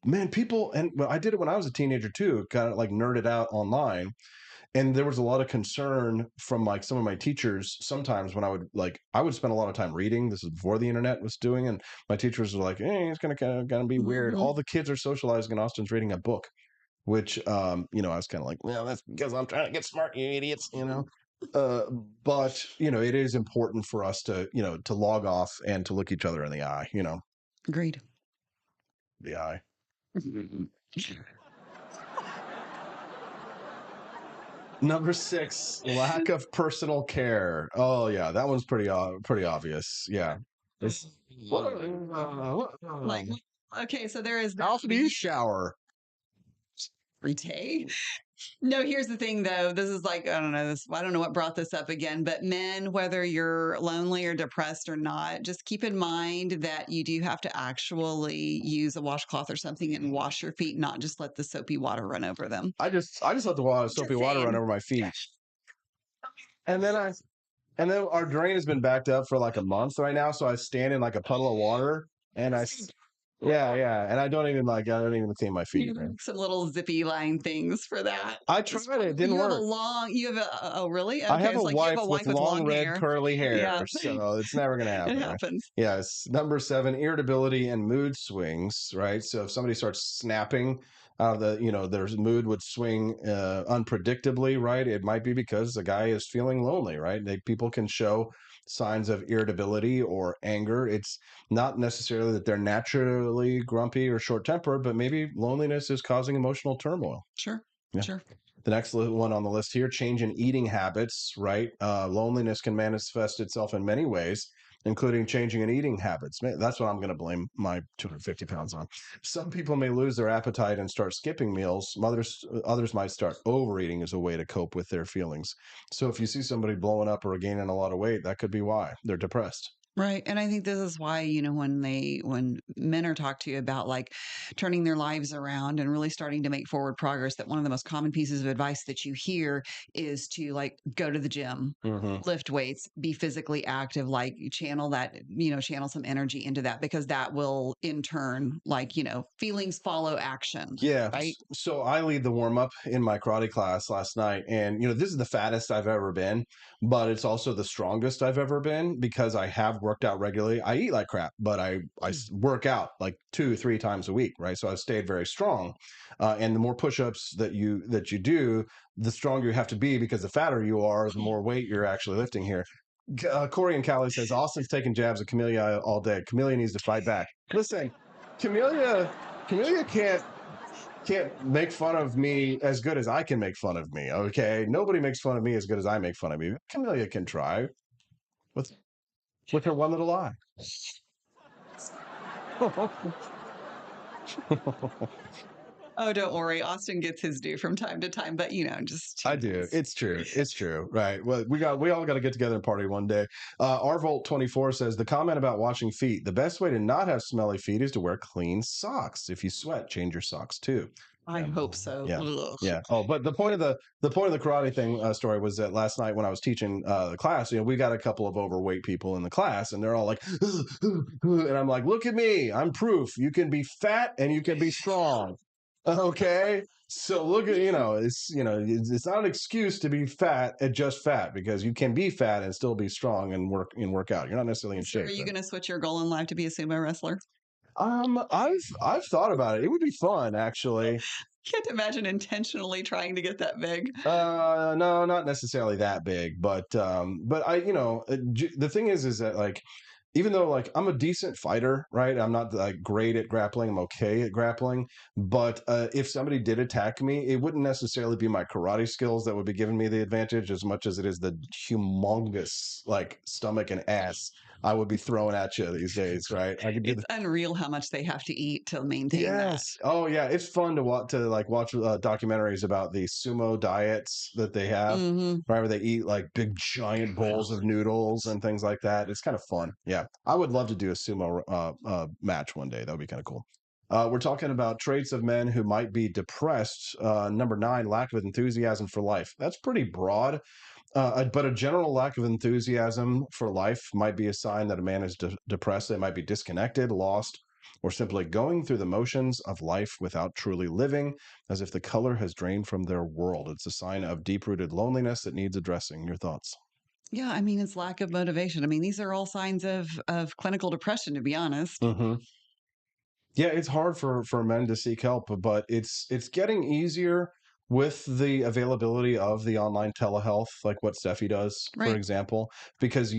man, people, and I did it when I was a teenager too, kind of like nerded out online. And there was a lot of concern from like some of my teachers sometimes when I would spend a lot of time reading. This is before the internet was doing, and my teachers were like, hey, it's gonna be weird. All the kids are socializing and Austin's reading a book, which I was kind of like, well, that's because I'm trying to get smart, you idiots, but it is important for us to to log off and to look each other in the eye, Agreed. The eye. Number 6, lack of personal care. Oh yeah, that one's pretty obvious. Yeah. Like, okay, so there is. How often do you shower? Every day. No, here's the thing though. This is like, I don't know what brought this up again, but men, whether you're lonely or depressed or not, just keep in mind that you do have to actually use a washcloth or something and wash your feet, not just let the soapy water run over them. I just let the soapy water run over my feet. And then our drain has been backed up for like a month right now, so I stand in like a puddle of water and and I don't even clean my feet. Some little zippy line things for that. I tried it. It didn't work. Oh, really? Okay, I have a wife with long red hair. curly hair, so it's never going to happen. It happens. Yes. Number 7, irritability and mood swings, right? So if somebody starts snapping, their mood would swing unpredictably, right? It might be because the guy is feeling lonely, right? People can show signs of irritability or anger. It's not necessarily that they're naturally grumpy or short-tempered, but maybe loneliness is causing emotional turmoil. Sure. Yeah. Sure. The next one on the list here, change in eating habits, right? Loneliness can manifest itself in many ways. including changing and eating habits. That's what I'm going to blame my 250 pounds on. Some people may lose their appetite and start skipping meals. Others might start overeating as a way to cope with their feelings. So if you see somebody blowing up or gaining a lot of weight, that could be why they're depressed. Right. And I think this is why, when men are talked to you about like turning their lives around and really starting to make forward progress, that one of the most common pieces of advice that you hear is to like go to the gym, lift weights, be physically active, like channel some energy into that, because that will in turn, feelings follow action. Yeah. Right. So I lead the warm up in my karate class last night. And, this is the fattest I've ever been, but it's also the strongest I've ever been because I have worked out regularly. I eat like crap, but I work out like 2-3 times a week. Right. So I've stayed very strong. And the more push-ups that you do, the stronger you have to be, because the fatter you are, the more weight you're actually lifting here. Corey and Callie says, Austin's taking jabs at Camellia all day. Camellia needs to fight back. Listen, Camellia can't make fun of me as good as I can make fun of me. Okay, nobody makes fun of me as good as I make fun of me. Camellia can try with her one little eye. Oh, don't worry. Austin gets his due from time to time, but I do. It's true. It's true. Right. Well, we all got to get together and party one day. Rvolt24 says the comment about washing feet. The best way to not have smelly feet is to wear clean socks. If you sweat, change your socks too. I hope so. Yeah. Ugh. Yeah. Oh, but the point of the karate thing story was that last night when I was teaching the class, we got a couple of overweight people in the class, and they're all like, and I'm like, look at me, I'm proof you can be fat and you can be strong. Okay, so look at it's not an excuse to be fat at just fat, because you can be fat and still be strong and work out. You're not necessarily in shape. Are you going to switch your goal in life to be a sumo wrestler? I've thought about it. It would be fun, actually. Can't imagine intentionally trying to get that big. No, not necessarily that big, but I the thing is that like, even though like I'm a decent fighter, right? I'm not like great at grappling. I'm okay at grappling. But if somebody did attack me, it wouldn't necessarily be my karate skills that would be giving me the advantage as much as it is the humongous like stomach and ass I would be throwing at you these days, right? It's unreal how much they have to eat to maintain that. Oh yeah, it's fun to watch documentaries about the sumo diets that they have, right? Where they eat like big giant bowls of noodles and things like that. It's kind of fun. Yeah, I would love to do a sumo match one day. That would be kind of cool. We're talking about traits of men who might be depressed. Number 9, lack of enthusiasm for life. That's pretty broad. But a general lack of enthusiasm for life might be a sign that a man is depressed. They might be disconnected, lost, or simply going through the motions of life without truly living, as if the color has drained from their world. It's a sign of deep-rooted loneliness that needs addressing. Your thoughts? Yeah, I mean, it's lack of motivation. I mean, these are all signs of clinical depression, to be honest. Yeah, it's hard for men to seek help, but it's getting easier with the availability of the online telehealth, like what Steffi does, for example, because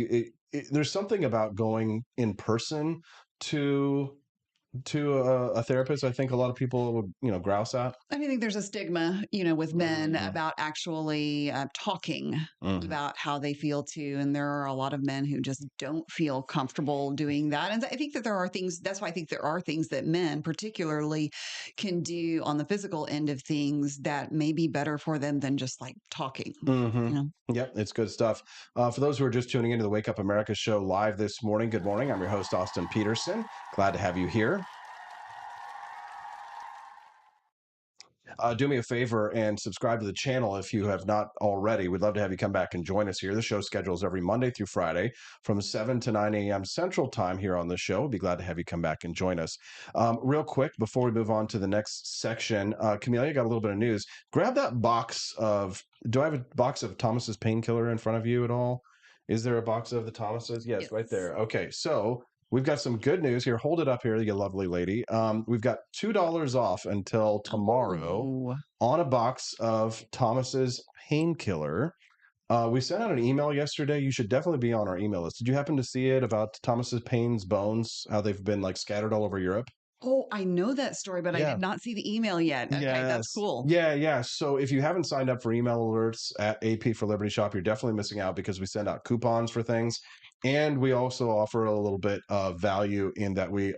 there's something about going in person to a therapist. I think a lot of people would grouse at. I think there's a stigma, with men about actually talking about how they feel too. And there are a lot of men who just don't feel comfortable doing that. And I think that there are things, that's why I think there are things that men particularly can do on the physical end of things that may be better for them than just like talking. Yep, it's good stuff. For those who are just tuning into the Wake Up America show live this morning, good morning. I'm your host, Austin Peterson. Glad to have you here. Do me a favor and subscribe to the channel if you have not already. We'd love to have you come back and join us here. The show schedules every Monday through Friday from 7 to 9 a.m. Central Time here on the show. We'd be glad to have you come back and join us. Real quick, before we move on to the next section, Camellia got a little bit of news. Grab that box of, do I have a box of Thomas's painkiller in front of you at all? Is there a box of the Thomas's? Yes, right there. Okay, so we've got some good news here. Hold it up here, you lovely lady. We've got $2 off until tomorrow on a box of Thomas's painkiller. We sent out an email yesterday. You should definitely be on our email list. Did you happen to see it about Thomas's Paine's bones, how they've been like scattered all over Europe? Oh, I know that story, but I did not see the email yet. Okay, that's cool. Yeah. So if you haven't signed up for email alerts at AP for Liberty Shop, you're definitely missing out because we send out coupons for things. And we also offer a little bit of value in that we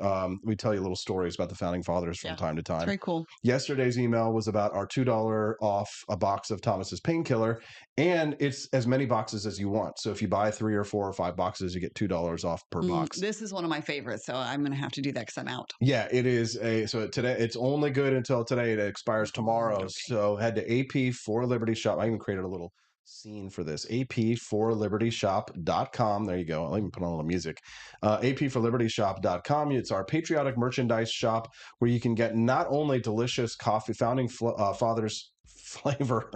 tell you little stories about the founding fathers from time to time. Very cool. Yesterday's email was about our $2 off a box of Thomas's Painkiller, and it's as many boxes as you want. So if you buy 3 or 4 or 5 boxes, you get $2 off per box. This is one of my favorites, so I'm going to have to do that because I'm out. Yeah, it is so today it's only good until today. It expires tomorrow. Okay. So head to AP for Liberty Shop. I even created a little scene for this. AP4libertyshop.com. There you go. I'll even put on a little music. AP4libertyshop.com. It's our patriotic merchandise shop where you can get not only delicious coffee, founding fathers flavor.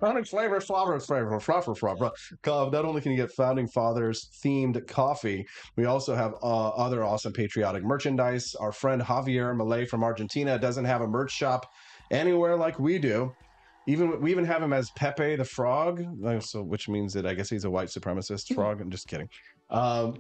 Not only can you get founding fathers themed coffee, we also have other awesome patriotic merchandise. Our friend Javier MOLeg from Argentina doesn't have a merch shop anywhere like we do. We even have him as Pepe the Frog, so which means that I guess he's a white supremacist frog. I'm just kidding.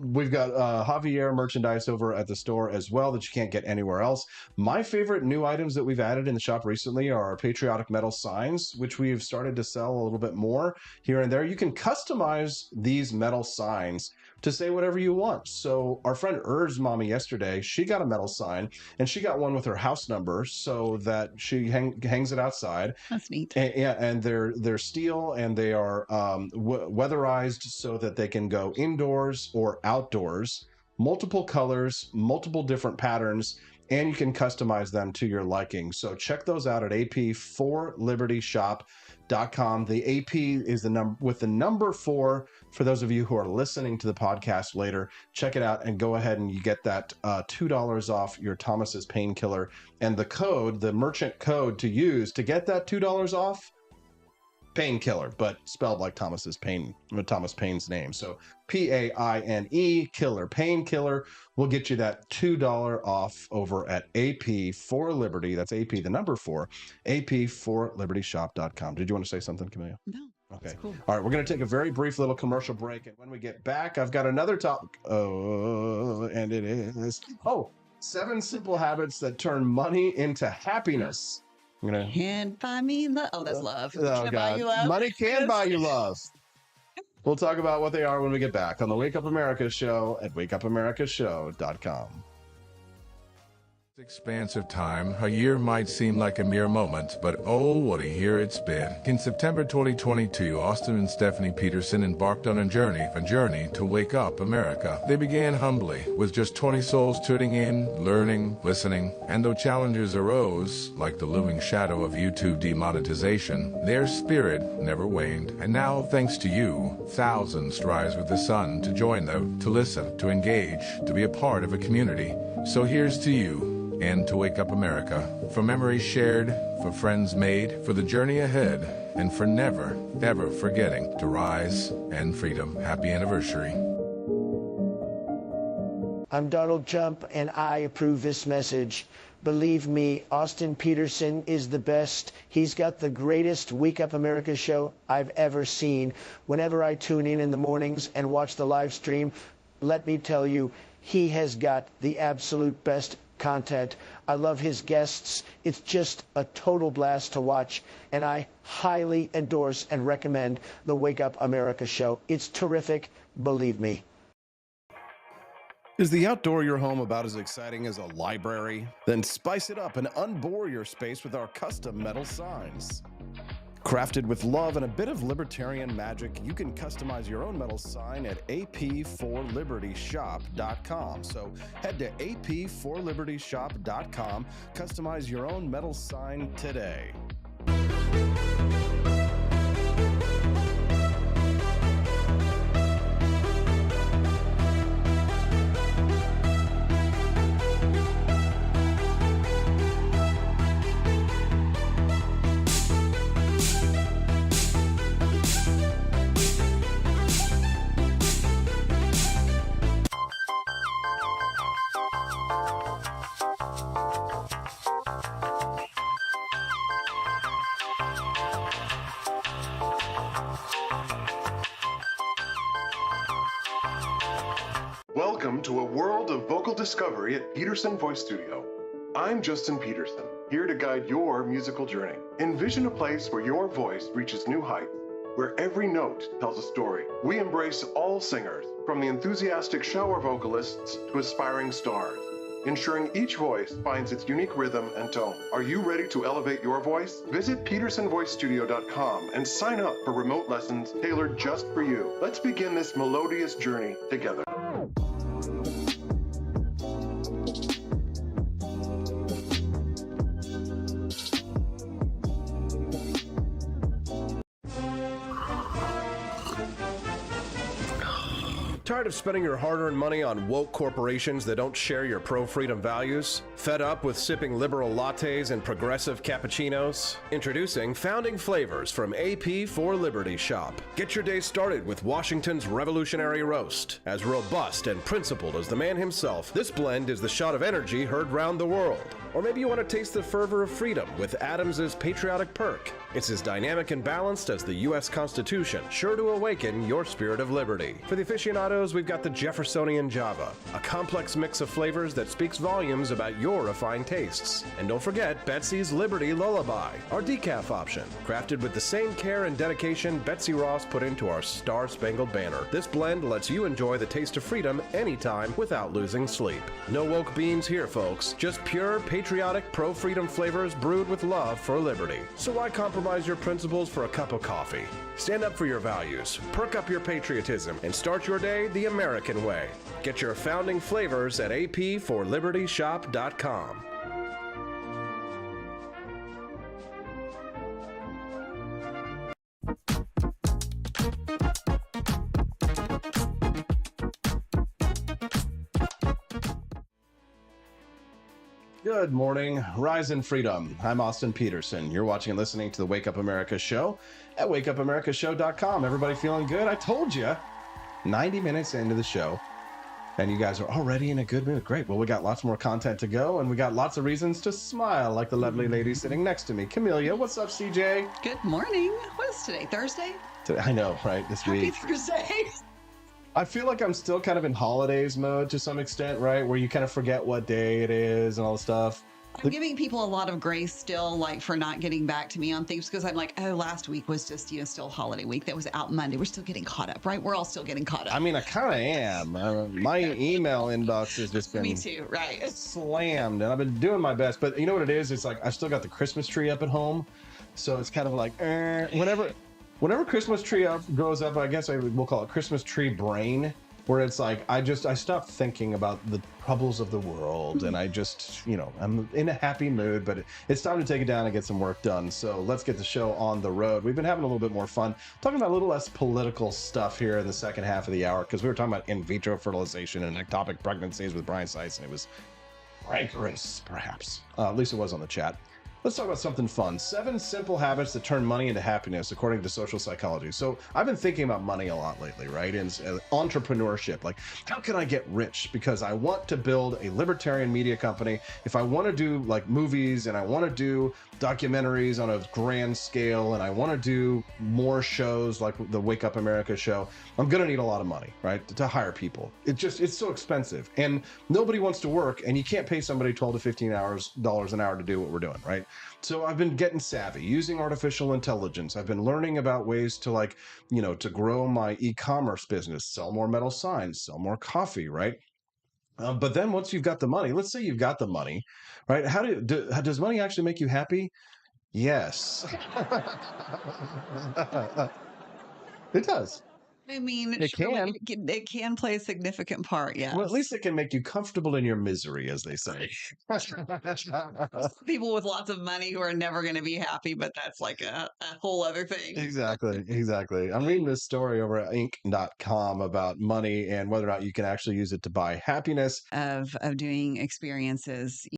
We've got Javier merchandise over at the store as well that you can't get anywhere else. My favorite new items that we've added in the shop recently are our patriotic metal signs, which we've started to sell a little bit more here and there. You can customize these metal signs to say whatever you want. So our friend Urs mommy yesterday, she got a metal sign and she got one with her house number so that she hangs it outside. That's neat. And they're steel and they are weatherized so that they can go indoors or outdoors, multiple colors, multiple different patterns, and you can customize them to your liking. So check those out at AP4libertyshop.com. The AP is the number with the number 4 for those of you who are listening to the podcast later. Check it out and go ahead and you get that $2 off your Thomas's Painkiller, and the merchant code to use to get that $2 off, Painkiller, but spelled like Thomas Paine's name. So Paine killer, Painkiller will get you that $2 off over at AP for Liberty. That's AP the number 4, AP4libertyshop.com. Did you want to say something, Camilla? No. Okay. Cool. All right, we're going to take a very brief little commercial break, and when we get back, I've got another topic. And it is 7 simple habits that turn money into happiness. Can't buy me love. Oh, that's love. Oh, God. Money can buy you love. We'll talk about what they are when we get back on the Wake Up America show at wakeupAmericaShow.com. Expanse of time, a year might seem like a mere moment, but oh, what a year it's been. In September 2022, Austin and Stephanie Peterson embarked on a journey to wake up America. They began humbly, with just 20 souls tuning in, learning, listening, and though challenges arose, like the looming shadow of YouTube demonetization, their spirit never waned. And now, thanks to you, thousands rise with the sun to join them, to listen, to engage, to be a part of a community. So here's to you, and to Wake Up America, for memories shared, for friends made, for the journey ahead, and for never, ever forgetting to rise and freedom. Happy anniversary. I'm Donald Trump, and I approve this message. Believe me, Austin Peterson is the best. He's got the greatest Wake Up America show I've ever seen. Whenever I tune in the mornings and watch the live stream, let me tell you, he has got the absolute best content. I love his guests. It's just a total blast to watch, and I highly endorse and recommend the Wake Up America show. It's terrific, believe me. Is the outdoor your home about as exciting as a library? Then spice it up and unbore your space with our custom metal signs. Crafted with love and a bit of libertarian magic, you can customize your own metal sign at AP4libertyshop.com. So head to AP4libertyshop.com, customize your own metal sign today. Welcome to a world of vocal discovery at Peterson Voice Studio. I'm Justin Peterson, here to guide your musical journey. Envision a place where your voice reaches new heights, where every note tells a story. We embrace all singers, from the enthusiastic shower vocalists to aspiring stars, ensuring each voice finds its unique rhythm and tone. Are you ready to elevate your voice? Visit petersonvoicestudio.com and sign up for remote lessons tailored just for you. Let's begin this melodious journey together. Tired of spending your hard-earned money on woke corporations that don't share your pro-freedom values? Fed up with sipping liberal lattes and progressive cappuccinos? Introducing Founding Flavors from AP for Liberty Shop. Get your day started with Washington's Revolutionary Roast. As robust and principled as the man himself, this blend is the shot of energy heard round the world. Or maybe you want to taste the fervor of freedom with Adams's Patriotic Perk. It's as dynamic and balanced as the U.S. Constitution, sure to awaken your spirit of liberty. For the aficionados, we've got the Jeffersonian Java, a complex mix of flavors that speaks volumes about your refined tastes. And don't forget Betsy's Liberty Lullaby, our decaf option, crafted with the same care and dedication Betsy Ross put into our Star-Spangled Banner. This blend lets you enjoy the taste of freedom anytime without losing sleep. No woke beans here, folks. Just pure, patriotic, pro-freedom flavors brewed with love for liberty. So why compromise your principles for a cup of coffee? Stand up for your values, perk up your patriotism, and start your day the American way. Get your founding flavors at apforlibertyshop.com. Good morning, Rise in Freedom. I'm Austin Peterson. You're watching and listening to the Wake Up America show at wakeupamericashow.com. Everybody feeling good? I told you, 90 minutes into the show, and you guys are already in a good mood. Great. Well, we got lots more content to go, and we got lots of reasons to smile, like the lovely lady sitting next to me. Camelia, what's up, CJ? Good morning. What is today? Thursday? I know, right? This week. Happy Thursday. I feel like I'm still kind of in holidays mode to some extent, right? Where you kind of forget what day it is and all the stuff. I'm giving people a lot of grace still, like for not getting back to me on things, because I'm like, oh, last week was just, still holiday week. That was out Monday. We're still getting caught up, right? We're all still getting caught up. I mean, I kind of am. My email inbox has just been me too, right? Slammed, and I've been doing my best. But you know what it is? It's like I've still got the Christmas tree up at home, so it's kind of like whenever Christmas tree goes up, I guess we'll call it Christmas tree brain. Where it's like, I stopped thinking about the troubles of the world, and I just, I'm in a happy mood, but it's time to take it down and get some work done. So let's get the show on the road. We've been having a little bit more fun, talking about a little less political stuff here in the second half of the hour, because we were talking about in vitro fertilization and ectopic pregnancies with Brian Seitz, and it was rancorous, perhaps. At least it was on the chat. Let's talk about something fun. 7 simple habits that turn money into happiness, according to social psychology. So I've been thinking about money a lot lately, right? And entrepreneurship, like how can I get rich? Because I want to build a libertarian media company. If I want to do like movies and I want to do documentaries on a grand scale and I want to do more shows like the Wake Up America show, I'm going to need a lot of money, right? To hire people. It's so expensive and nobody wants to work, and you can't pay somebody $12 to $15 an hour to do what we're doing, right? So I've been getting savvy using artificial intelligence. I've been learning about ways to to grow my e-commerce business, sell more metal signs, sell more coffee, right? But then once you've got the money, let's say you've got the money, right? Does money actually make you happy? Yes. It does. I mean, It can. It can play a significant part, yeah. Well, at least it can make you comfortable in your misery, as they say. People with lots of money who are never going to be happy, but that's like a whole other thing. Exactly. I'm reading this story over at Inc.com about money and whether or not you can actually use it to buy happiness. Of doing experiences,